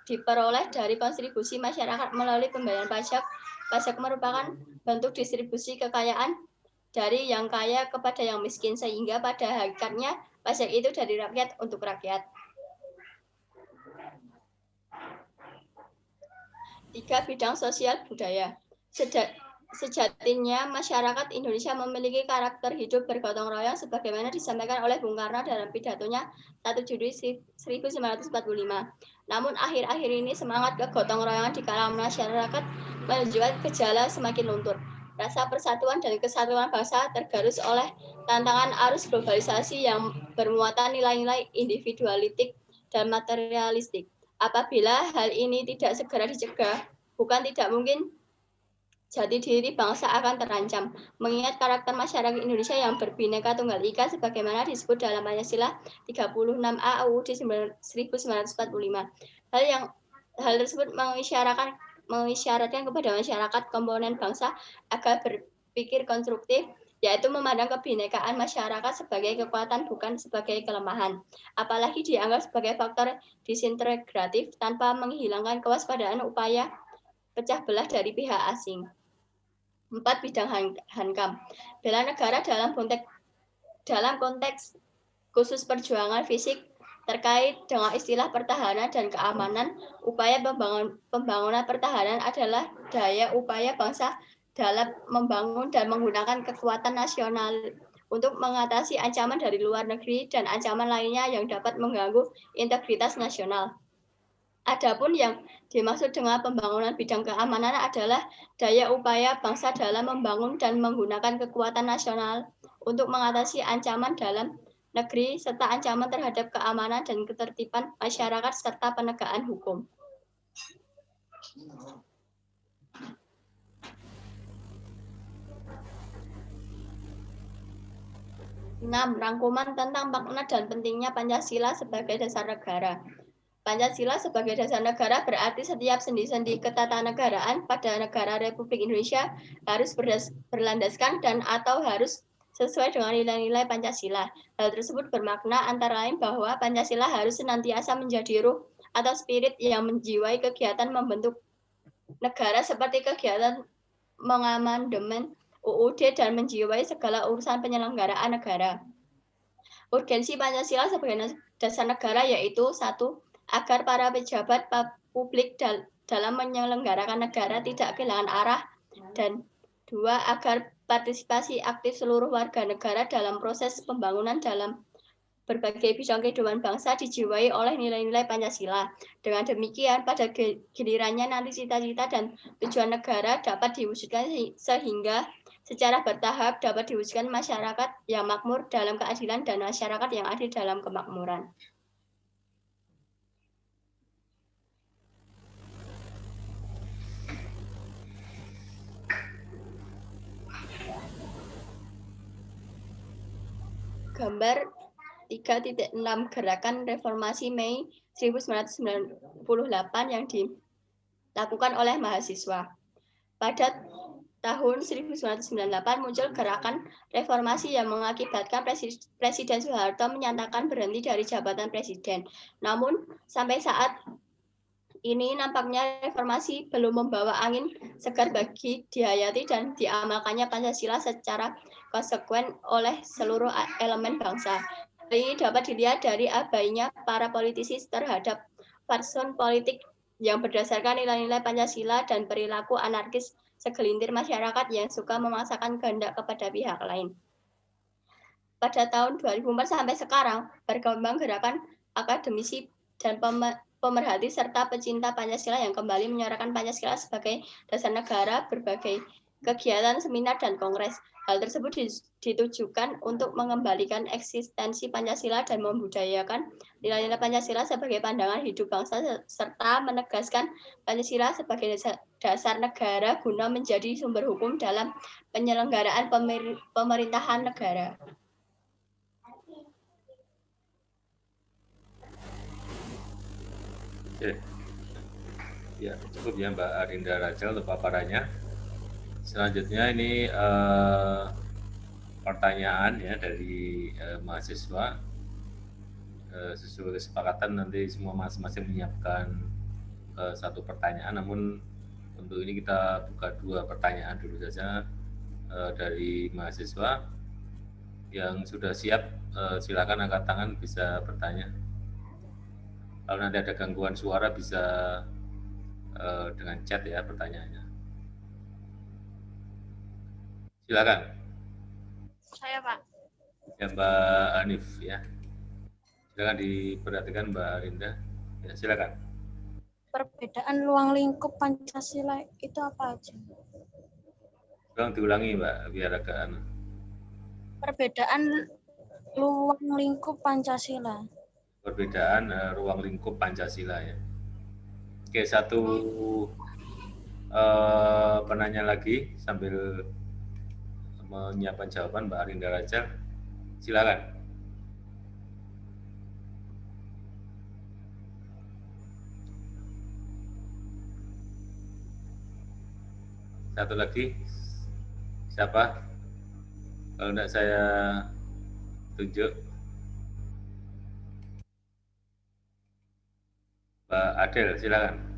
diperoleh dari kontribusi masyarakat melalui pembayaran pajak. Pajak merupakan bentuk distribusi kekayaan dari yang kaya kepada yang miskin, sehingga pada hakikatnya pajak itu dari rakyat untuk rakyat. 3. Bidang sosial budaya. Sejatinya masyarakat Indonesia memiliki karakter hidup bergotong royong sebagaimana disampaikan oleh Bung Karno dalam pidatonya 1 Juli 1945. Namun akhir-akhir ini semangat kegotong royongan di kalangan masyarakat menunjukkan gejala semakin luntur. Rasa persatuan dan kesatuan bangsa tergerus oleh tantangan arus globalisasi yang bermuatan nilai-nilai individualistik dan materialistik. Apabila hal ini tidak segera dicegah, bukan tidak mungkin jati diri bangsa akan terancam, mengingat karakter masyarakat Indonesia yang berbineka tunggal ika sebagaimana disebut dalam Pancasila 36A UUD 1945. Hal tersebut mengisyaratkan kepada masyarakat komponen bangsa agar berpikir konstruktif, yaitu memandang kebinekaan masyarakat sebagai kekuatan bukan sebagai kelemahan, apalagi dianggap sebagai faktor disintegratif tanpa menghilangkan kewaspadaan upaya pecah belah dari pihak asing. 4. Bidang hankam. Bela negara dalam konteks khusus perjuangan fisik terkait dengan istilah pertahanan dan keamanan. Upaya pembangunan pertahanan adalah daya upaya bangsa dalam membangun dan menggunakan kekuatan nasional untuk mengatasi ancaman dari luar negeri dan ancaman lainnya yang dapat mengganggu integritas nasional. Adapun yang dimaksud dengan pembangunan bidang keamanan adalah daya upaya bangsa dalam membangun dan menggunakan kekuatan nasional untuk mengatasi ancaman dalam negeri serta ancaman terhadap keamanan dan ketertiban masyarakat serta penegakan hukum. Rangkuman tentang makna dan pentingnya Pancasila sebagai dasar negara. Pancasila sebagai dasar negara berarti setiap sendi-sendi ketatanegaraan pada negara Republik Indonesia harus berlandaskan dan atau harus sesuai dengan nilai-nilai Pancasila. Hal tersebut bermakna antara lain bahwa Pancasila harus senantiasa menjadi ruh atau spirit yang menjiwai kegiatan membentuk negara seperti kegiatan mengamandemen UUD dan menjiwai segala urusan penyelenggaraan negara. Urgensi Pancasila sebagai dasar negara yaitu 1. Agar para pejabat publik dalam menyelenggarakan negara tidak kehilangan arah, dan 2. Agar partisipasi aktif seluruh warga negara dalam proses pembangunan dalam berbagai bidang kehidupan bangsa dijiwai oleh nilai-nilai Pancasila. Dengan demikian, pada gilirannya nanti cita-cita dan tujuan negara dapat diwujudkan sehingga secara bertahap dapat diwujudkan masyarakat yang makmur dalam keadilan dan masyarakat yang adil dalam kemakmuran. Gambar 3.6 Gerakan Reformasi Mei 1998 yang dilakukan oleh mahasiswa. Pada tahun 1998 muncul gerakan reformasi yang mengakibatkan Presiden Soeharto menyatakan berhenti dari jabatan presiden. Namun sampai saat ini nampaknya reformasi belum membawa angin segar bagi dihayati dan diamalkannya Pancasila secara konsekuen oleh seluruh elemen bangsa. Hal ini dapat dilihat dari abainya para politisi terhadap fatsun politik yang berdasarkan nilai-nilai Pancasila dan perilaku anarkis segelintir masyarakat yang suka memaksakan kehendak kepada pihak lain. Pada tahun 2004 sampai sekarang, berkembang gerakan akademisi dan pemerhati serta pecinta Pancasila yang kembali menyuarakan Pancasila sebagai dasar negara. Berbagai kegiatan seminar dan kongres. Hal tersebut ditujukan untuk mengembalikan eksistensi Pancasila dan membudayakan nilai-nilai Pancasila sebagai pandangan hidup bangsa serta menegaskan Pancasila sebagai dasar negara guna menjadi sumber hukum dalam penyelenggaraan pemerintahan negara. Oke. Ya, cukup ya Mbak Arinda Rachel untuk paparannya. Selanjutnya ini pertanyaan ya dari mahasiswa. Sesuai kesepakatan nanti semua masing-masing menyiapkan satu pertanyaan, namun untuk ini kita buka 2 pertanyaan dulu saja dari mahasiswa. Yang sudah siap silakan angkat tangan bisa bertanya. Kalau nanti ada gangguan suara bisa dengan chat ya pertanyaannya. Silakan. Saya, Pak. Ya Mbak Hanif ya. Silakan diperhatikan Mbak Arinda. Ya silakan. Perbedaan ruang lingkup Pancasila itu apa aja? Tolong diulangi Mbak biar agak Perbedaan ruang lingkup Pancasila. Perbedaan ruang lingkup Pancasila ya. Oke, satu penanya lagi sambil menyiapkan jawaban Mbak Arinda Rachel. Silakan. Satu lagi. Siapa? Kalau tidak saya tunjuk. Mbak Adel, silakan.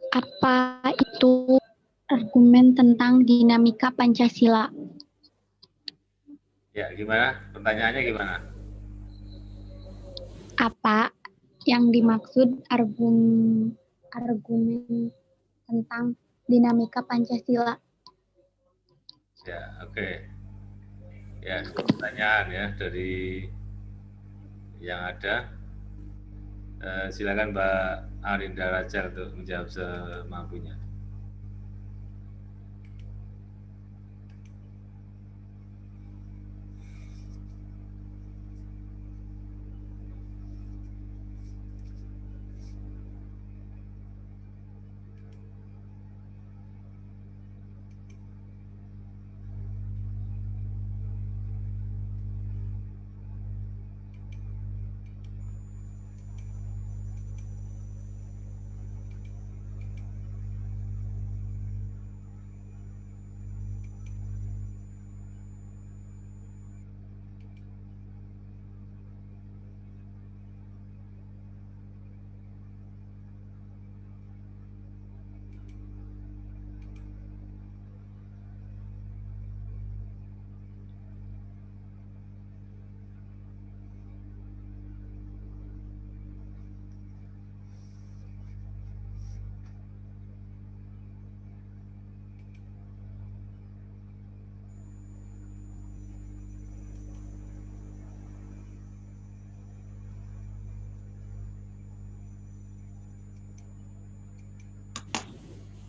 Apa itu argumen tentang dinamika Pancasila? Ya, gimana? Pertanyaannya gimana? Apa yang dimaksud argumen tentang dinamika Pancasila? Ya, oke. Ya, 2 pertanyaan ya dari yang ada. Silakan Mbak Arinda Rachel untuk menjawab semampunya.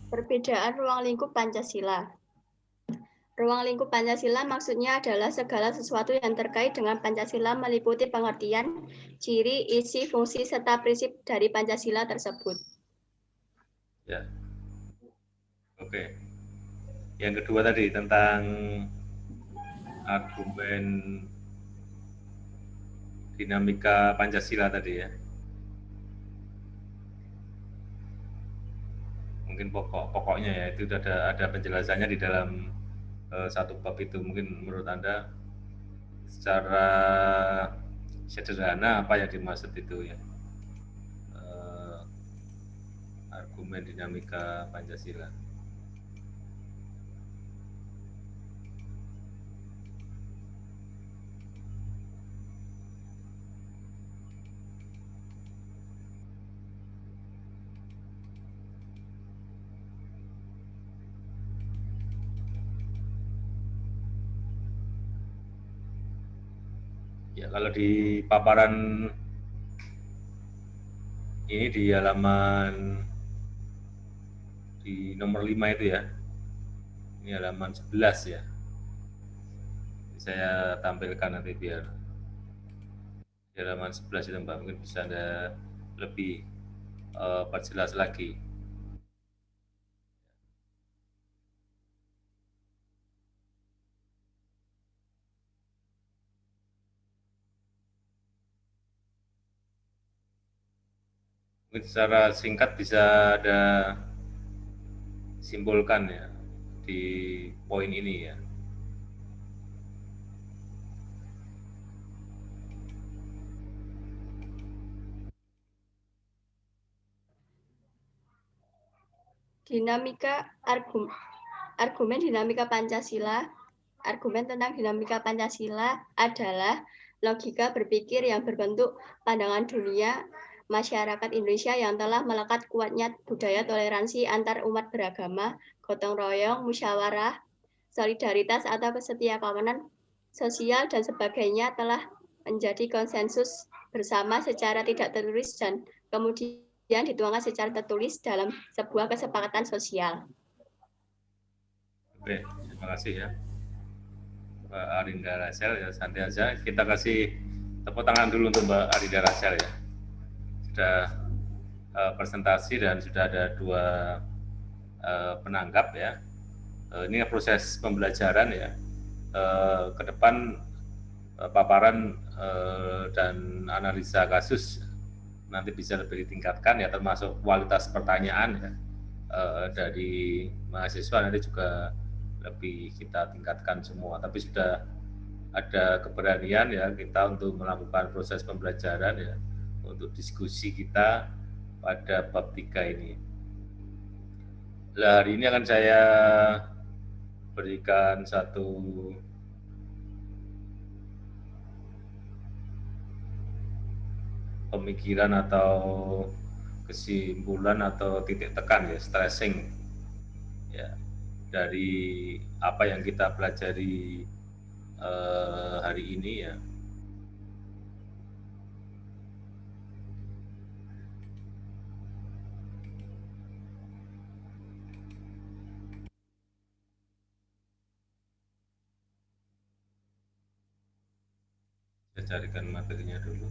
Perbedaan ruang lingkup Pancasila. Ruang lingkup Pancasila maksudnya adalah segala sesuatu yang terkait dengan Pancasila meliputi pengertian, ciri, isi, fungsi, serta prinsip dari Pancasila tersebut. Ya. Oke. Yang kedua tadi tentang argumen dinamika Pancasila tadi ya. Mungkin pokoknya ya itu ada penjelasannya di dalam satu bab itu. Mungkin menurut Anda secara sederhana apa yang dimaksud itu ya, argumen dinamika Pancasila. Ya, kalau di paparan ini di halaman di nomor 5 itu ya. Ini halaman 11 ya. Saya tampilkan nanti biar di halaman 11 itu Mbak, mungkin bisa Anda lebih perjelas lagi. Mungkin secara singkat bisa ada simpulkan ya di poin ini ya. Dinamika argumen dinamika Pancasila. Argumen tentang dinamika Pancasila adalah logika berpikir yang berbentuk pandangan dunia masyarakat Indonesia yang telah melekat kuatnya budaya toleransi antar umat beragama, gotong royong, musyawarah, solidaritas atau kesetiakawanan sosial dan sebagainya telah menjadi konsensus bersama secara tidak tertulis dan kemudian dituangkan secara tertulis dalam sebuah kesepakatan sosial. Oke, terima kasih ya Mbak Arinda Rasel ya, santai aja. Kita kasih tepuk tangan dulu untuk Mbak Arinda Rasel ya. Sudah presentasi dan sudah ada 2 penanggap ya. Ini proses pembelajaran ya. Ke depan paparan dan analisa kasus nanti bisa lebih ditingkatkan ya, termasuk kualitas pertanyaan ya dari mahasiswa nanti juga lebih kita tingkatkan semua. Tapi sudah ada keberanian ya kita untuk melakukan proses pembelajaran ya, untuk diskusi kita pada bab 3 ini. Nah, hari ini akan saya berikan satu pemikiran atau kesimpulan atau titik tekan ya, stressing ya, dari apa yang kita pelajari hari ini ya. Saya carikan materinya dulu.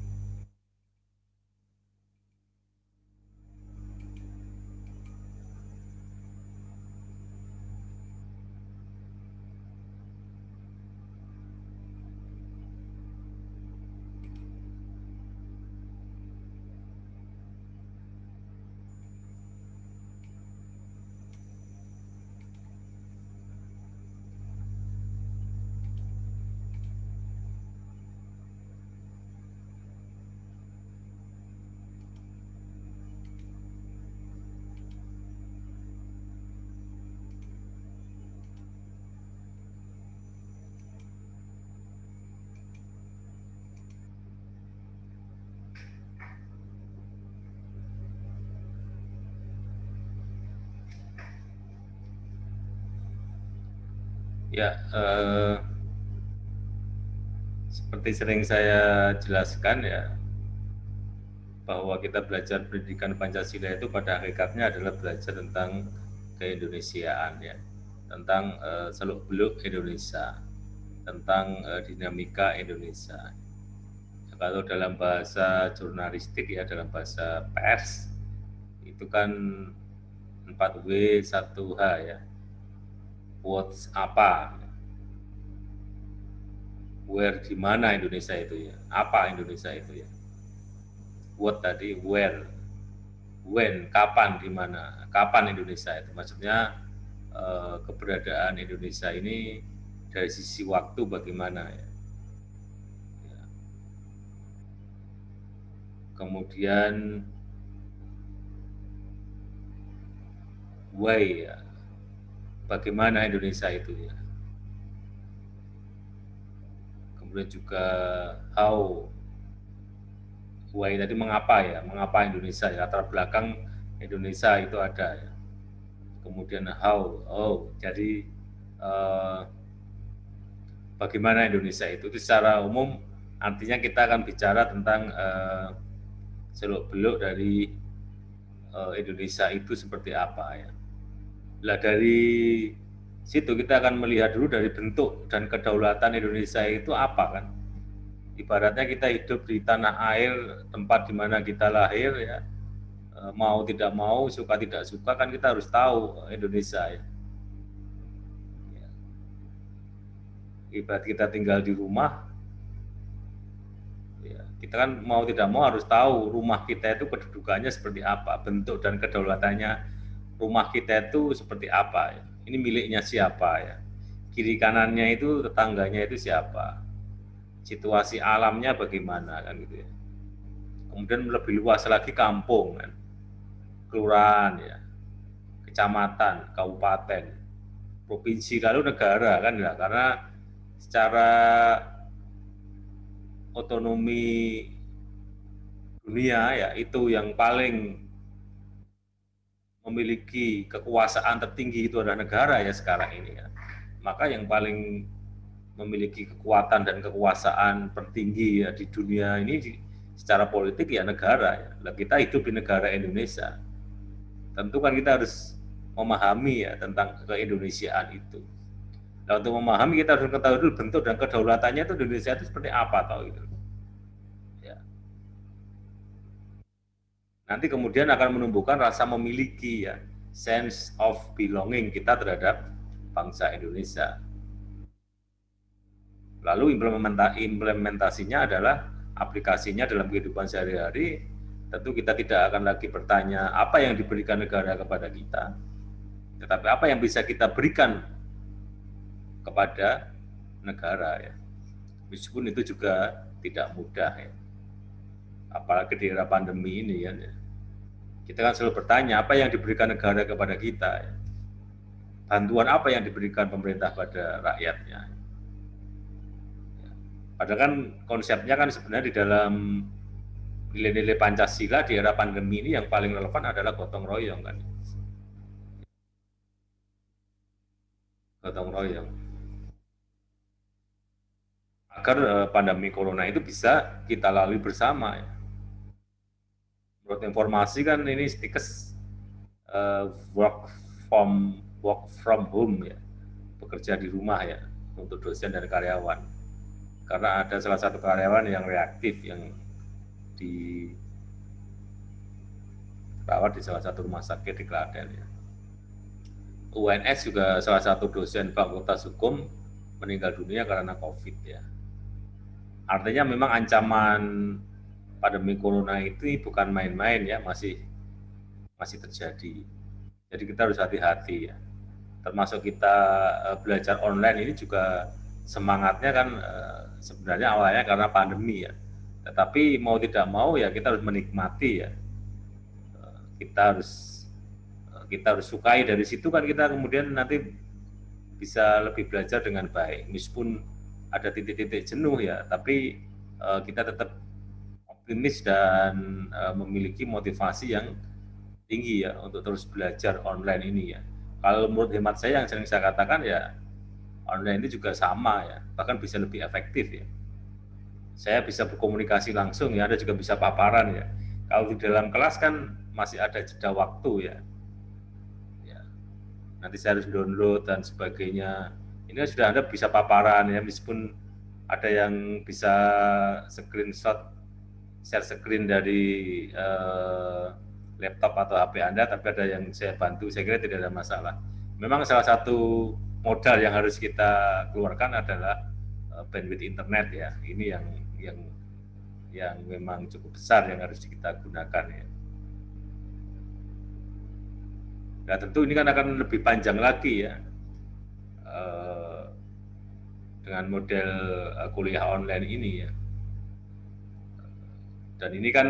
Ya, seperti sering saya jelaskan ya, bahwa kita belajar pendidikan Pancasila itu pada hakikatnya adalah belajar tentang keindonesiaan ya, tentang seluk-beluk Indonesia, tentang dinamika Indonesia. Ya, kalau dalam bahasa jurnalistik ya, dalam bahasa pers itu kan 4W 1H ya. What's apa? Where di mana Indonesia itu ya? Apa Indonesia itu ya? What tadi, where, when, kapan, di mana, kapan Indonesia itu, maksudnya keberadaan Indonesia ini dari sisi waktu bagaimana ya. Kemudian why ya, bagaimana Indonesia itu ya. Kemudian juga how, why tadi mengapa ya, mengapa Indonesia ya, latar belakang Indonesia itu ada ya. Kemudian how, oh jadi bagaimana Indonesia itu secara umum artinya kita akan bicara tentang seluk-beluk dari Indonesia itu seperti apa ya. Lah dari situ kita akan melihat dulu dari bentuk dan kedaulatan Indonesia itu apa kan. Ibaratnya kita hidup di tanah air, tempat di mana kita lahir ya, mau tidak mau, suka tidak suka kan kita harus tahu Indonesia ya. Ibarat kita tinggal di rumah, ya, kita kan mau tidak mau harus tahu rumah kita itu kedudukannya seperti apa, bentuk dan kedaulatannya rumah kita itu seperti apa ya. Ini miliknya siapa ya, kiri kanannya itu tetangganya itu siapa, situasi alamnya bagaimana kan gitu ya. Kemudian lebih luas lagi kampung kan, kelurahan ya, kecamatan, kabupaten, provinsi, lalu negara kan ya. Karena secara otonomi dunia ya itu yang paling memiliki kekuasaan tertinggi itu adalah negara ya sekarang ini ya. Maka yang paling memiliki kekuatan dan kekuasaan tertinggi ya di dunia ini secara politik ya negara ya. Nah, kita hidup di negara Indonesia. Tentu kan kita harus memahami ya tentang keindonesiaan itu. Nah, untuk memahami kita harus ketahui dulu bentuk dan kedaulatannya itu Indonesia itu seperti apa tahu gitu. Ya. Nanti kemudian akan menumbuhkan rasa memiliki ya, sense of belonging kita terhadap bangsa Indonesia. Lalu implementasinya adalah aplikasinya dalam kehidupan sehari-hari. Tentu kita tidak akan lagi bertanya apa yang diberikan negara kepada kita, tetapi apa yang bisa kita berikan kepada negara ya. Meskipun itu juga tidak mudah ya. Apalagi di era pandemi ini ya. Kita kan selalu bertanya apa yang diberikan negara kepada kita ya. Bantuan apa yang diberikan pemerintah pada rakyatnya. Padahal kan konsepnya kan sebenarnya di dalam nilai-nilai Pancasila di era pandemi ini yang paling relevan adalah gotong royong kan. Gotong royong. Agar pandemi corona itu bisa kita lalui bersama ya. Menurut informasi kan ini stikes work from home ya, bekerja di rumah ya untuk dosen dan karyawan. Karena ada salah satu karyawan yang reaktif yang dirawat di salah satu rumah sakit di Klaten ya. UNS juga salah satu dosen Fakultas Hukum meninggal dunia karena COVID ya. Artinya memang ancaman pandemi corona itu bukan main-main ya, masih terjadi. Jadi kita harus hati-hati ya. Termasuk kita belajar online ini juga semangatnya kan sebenarnya awalnya karena pandemi ya. Tetapi mau tidak mau ya kita harus menikmati ya. Kita harus sukai, dari situ kan kita kemudian nanti bisa lebih belajar dengan baik. Meskipun ada titik-titik jenuh ya, tapi kita tetap optimis dan memiliki motivasi yang tinggi ya untuk terus belajar online ini ya. Kalau menurut hemat saya yang sering saya katakan ya online ini juga sama ya, bahkan bisa lebih efektif ya. Saya bisa berkomunikasi langsung ya, Anda juga bisa paparan ya. Kalau di dalam kelas kan masih ada jeda waktu ya. Nanti saya harus download dan sebagainya. Ini sudah Anda bisa paparan ya, meskipun ada yang bisa screenshot, share screen dari laptop atau HP Anda, tapi ada yang saya bantu, saya kira tidak ada masalah. Memang salah satu modal yang harus kita keluarkan adalah bandwidth internet ya. Ini yang memang cukup besar yang harus kita gunakan ya. Nah tentu ini kan akan lebih panjang lagi ya dengan model kuliah online ini ya. Dan ini kan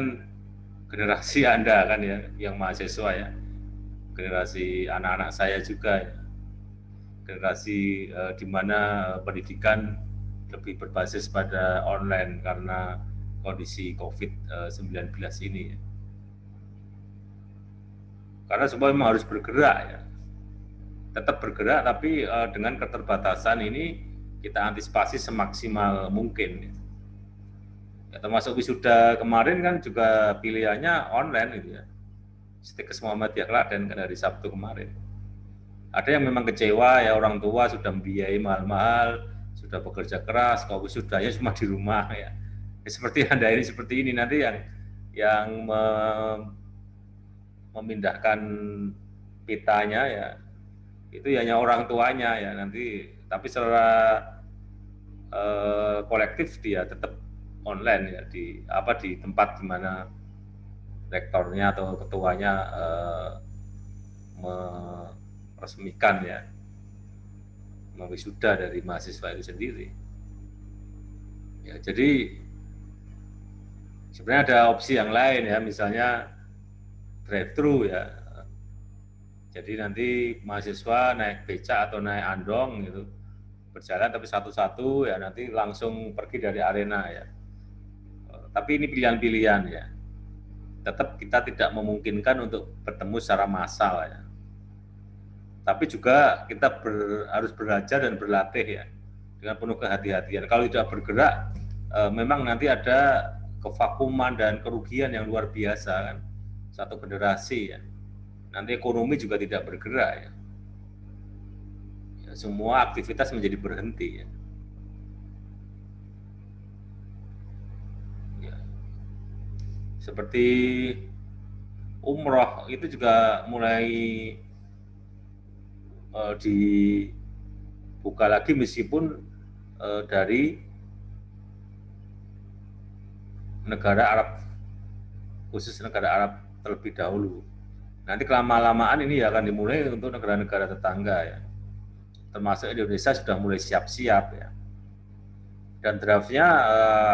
generasi Anda kan ya, yang mahasiswa ya, generasi anak-anak saya juga ya. Generasi di mana pendidikan lebih berbasis pada online karena kondisi COVID-19 ini ya. Karena semua memang harus bergerak ya, tetap bergerak, tapi dengan keterbatasan ini kita antisipasi semaksimal mungkin. Ya, termasuk wisuda kemarin kan juga pilihannya online gitu ya. Stikes Muhammadiyah Klaten kan hari Sabtu kemarin. Ada yang memang kecewa ya, orang tua sudah membiayai mahal-mahal, sudah bekerja keras, kok wisudanya cuma di rumah ya. Seperti Anda ini seperti ini nanti yang memindahkan pitanya ya itu hanya orang tuanya ya nanti, tapi secara kolektif dia tetap online ya di tempat di mana rektornya atau ketuanya meresmikan ya wisuda dari mahasiswa itu sendiri. Ya, jadi sebenarnya ada opsi yang lain ya, misalnya drive-thru ya. Jadi nanti mahasiswa naik beca atau naik andong gitu, berjalan tapi satu-satu ya, nanti langsung pergi dari arena ya. Tapi ini pilihan-pilihan ya. Tetap kita tidak memungkinkan untuk bertemu secara massal ya. Tapi juga kita harus belajar dan berlatih ya dengan penuh kehati-hatian. Kalau tidak bergerak, memang nanti ada kevakuman dan kerugian yang luar biasa kan, satu generasi ya. Nanti ekonomi juga tidak bergerak ya. Semua aktivitas menjadi berhenti ya. Ya. Seperti umroh itu juga mulai dibuka lagi meskipun dari negara Arab, khusus negara Arab terlebih dahulu. Nanti kelama-lamaan ini akan dimulai untuk negara-negara tetangga ya. Termasuk Indonesia sudah mulai siap-siap ya. Dan draftnya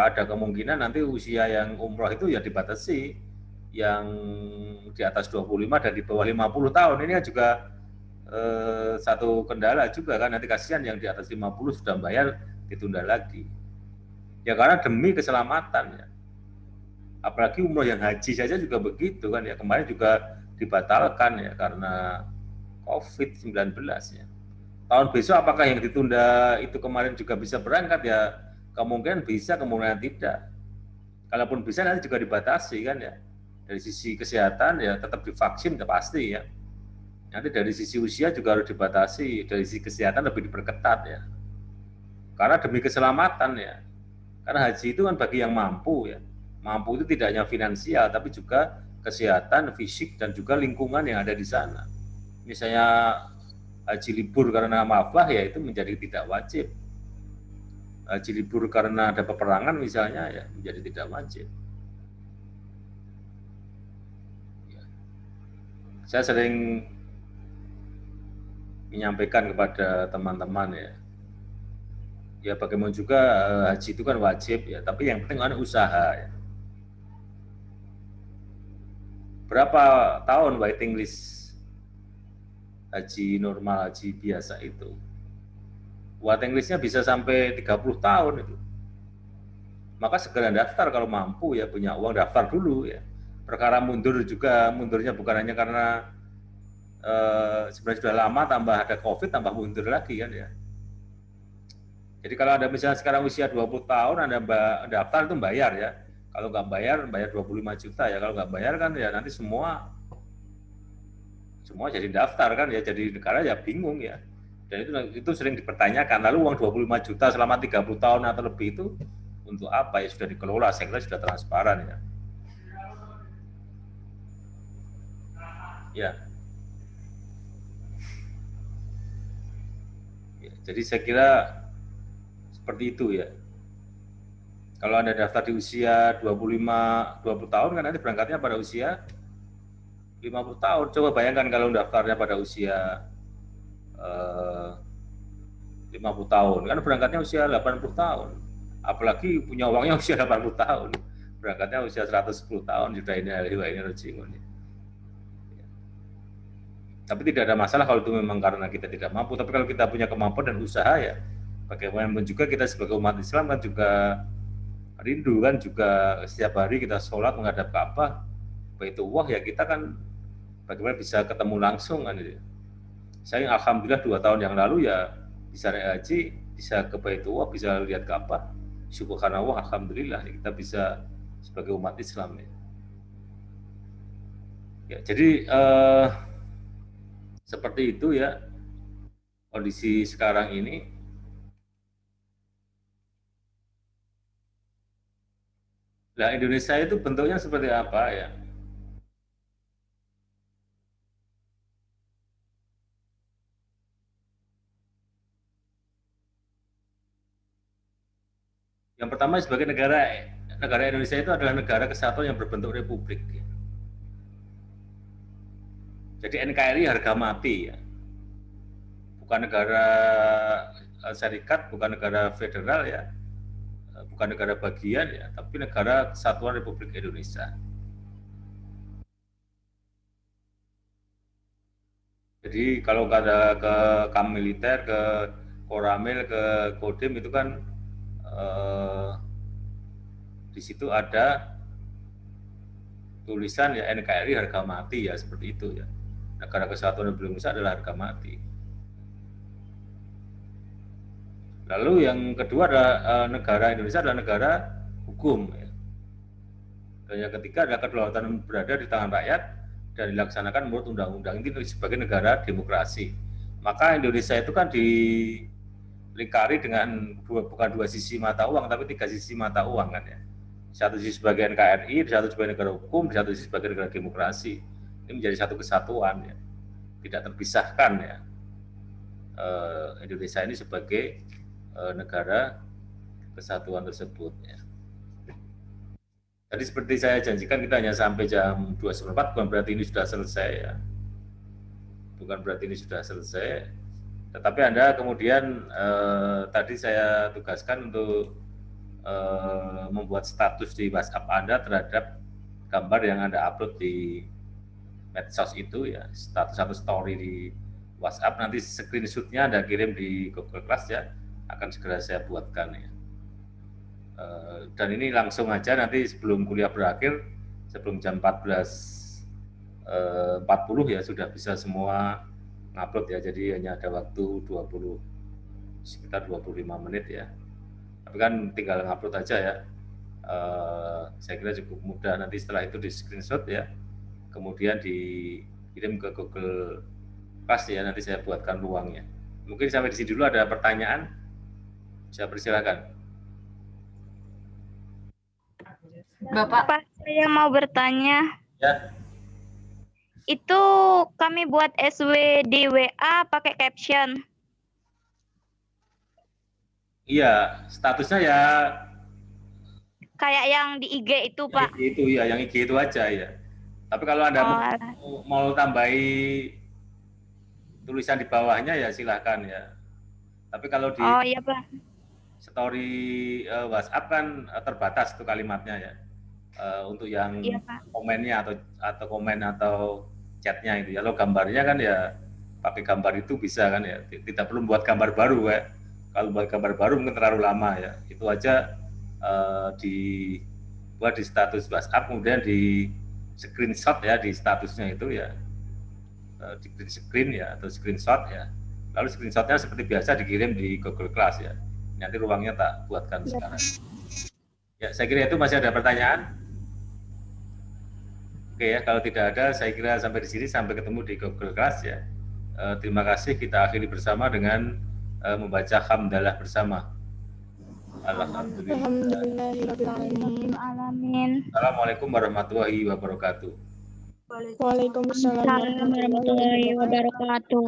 ada kemungkinan nanti usia yang umroh itu ya dibatasi, yang di atas 25 dan di bawah 50 tahun. Ini kan juga satu kendala juga kan, nanti kasihan yang di atas 50 sudah bayar ditunda lagi. Ya karena demi keselamatan ya. Apalagi umroh yang haji saja juga begitu kan ya, kemarin juga dibatalkan ya karena COVID-19 ya. Tahun besok apakah yang ditunda itu kemarin juga bisa berangkat ya? Kemungkinan bisa, kemungkinan tidak. Kalaupun bisa nanti juga dibatasi kan ya. Dari sisi kesehatan ya tetap divaksin pasti ya. Nanti dari sisi usia juga harus dibatasi, dari sisi kesehatan lebih diperketat ya. Karena demi keselamatan ya. Karena haji itu kan bagi yang mampu ya. Mampu itu tidak hanya finansial tapi juga kesehatan, fisik, dan juga lingkungan yang ada di sana. Misalnya haji libur karena wabah ya itu menjadi tidak wajib. Haji libur karena ada peperangan misalnya ya menjadi tidak wajib. Ya. Saya sering menyampaikan kepada teman-teman ya bagaimana juga haji itu kan wajib ya, tapi yang penting ada usaha ya. Berapa tahun waiting list haji normal, haji biasa itu? Waiting listnya bisa sampai 30 tahun itu. Maka segera daftar kalau mampu ya, punya uang daftar dulu ya. Perkara mundur juga, mundurnya bukan hanya karena sebenarnya sudah lama tambah ada COVID tambah mundur lagi kan ya. Jadi kalau Anda misalnya sekarang usia 20 tahun Anda daftar itu bayar ya. Kalau nggak bayar 25 juta ya. Kalau nggak bayar kan ya nanti semua jadi daftar kan ya, jadi negara ya bingung ya. Dan itu sering dipertanyakan, lalu uang 25 juta selama 30 tahun atau lebih itu untuk apa ya, sudah dikelola, saya kira sudah transparan ya. Ya. Jadi saya kira seperti itu ya. Kalau Anda daftar di usia 20 tahun kan nanti berangkatnya pada usia 50 tahun. Coba bayangkan kalau daftarnya pada usia 50 tahun, kan berangkatnya usia 80 tahun. Apalagi punya uangnya usia 80 tahun. Berangkatnya usia 110 tahun, sudah ini hari ini rejimun. Tapi tidak ada masalah kalau itu memang karena kita tidak mampu. Tapi kalau kita punya kemampuan dan usaha ya, bagaimanapun juga kita sebagai umat Islam kan juga rindu kan, juga setiap hari kita sholat menghadap Ka'bah, Baitullah ya, kita kan bagaimana bisa ketemu langsung kan itu. Saya alhamdulillah 2 tahun yang lalu ya bisa naik haji, bisa ke Baitullah, bisa lihat Ka'bah. Subhanallah, alhamdulillah kita bisa sebagai umat Islam ya. Ya, jadi seperti itu ya kondisi sekarang ini. Nah, Indonesia itu bentuknya seperti apa ya? Yang pertama sebagai negara Indonesia itu adalah negara kesatuan yang berbentuk republik. Ya. Jadi NKRI harga mati ya. Bukan negara syarikat, bukan negara federal ya, bukan negara bagian ya, tapi negara kesatuan Republik Indonesia. Jadi kalau ada ke kam militer, ke Koramil, ke Kodim itu kan di situ ada tulisan ya NKRI harga mati ya, seperti itu ya. Negara Kesatuan Republik Indonesia adalah harga mati. Lalu yang kedua adalah negara Indonesia adalah negara hukum ya. Dan yang ketiga adalah kedaulatan berada di tangan rakyat dan dilaksanakan menurut undang-undang. Ini sebagai negara demokrasi. Maka Indonesia itu kan dilingkari dengan bukan dua sisi mata uang, tapi tiga sisi mata uang kan ya. Satu sisi sebagai NKRI, di satu sebagai negara hukum, di satu sisi sebagai negara demokrasi. Ini menjadi satu kesatuan ya, tidak terpisahkan ya. Indonesia ini sebagai negara kesatuan tersebut ya. Jadi seperti saya janjikan kita hanya sampai jam 2:04, bukan berarti ini sudah selesai ya. Bukan berarti ini sudah selesai. Tetapi Anda kemudian tadi saya tugaskan untuk membuat status di WhatsApp Anda terhadap gambar yang Anda upload di medsos itu ya, status atau story di WhatsApp, nanti screenshot-nya Anda kirim di Google Class ya, akan segera saya buatkan ya. Dan ini langsung aja nanti sebelum kuliah berakhir, sebelum jam 14.40 ya sudah bisa semua ngupload ya, jadi hanya ada waktu sekitar 25 menit ya. Tapi kan tinggal ngupload aja ya. Saya kira cukup mudah, nanti setelah itu di screenshot ya, kemudian dikirim ke Google Class ya, nanti saya buatkan ruangnya. Mungkin sampai di sini dulu. Ada pertanyaan? Saya persilakan. Bapak, saya mau bertanya. Ya. Itu kami buat SW di WA pakai caption. Iya, statusnya ya Kayak yang di IG itu, Pak. itu ya, yang IG itu aja ya. Tapi kalau Anda mau tambahi tulisan di bawahnya ya silahkan ya. Tapi kalau di iya, Pak. story WhatsApp kan terbatas tuh kalimatnya ya. Untuk yang komennya atau komen atau chatnya itu ya. Kalau gambarnya kan ya pakai gambar itu bisa kan ya. Tidak perlu buat gambar baru ya. Kalau buat gambar baru mungkin terlalu lama ya. Itu aja dibuat di status WhatsApp, kemudian di screenshot ya di statusnya itu ya, di print screen ya atau screenshot ya. Lalu screenshotnya seperti biasa dikirim di Google Class ya. Nanti ruangnya tak buatkan sekarang. Ya, saya kira itu. Masih ada pertanyaan? Oke ya, kalau tidak ada, saya kira sampai di sini, sampai ketemu di Google Class ya. Terima kasih, kita akhiri bersama dengan membaca hamdalah bersama. Alhamdulillahirrahmanirrahim. Assalamualaikum warahmatullahi wabarakatuh. Waalaikumsalam warahmatullahi wabarakatuh.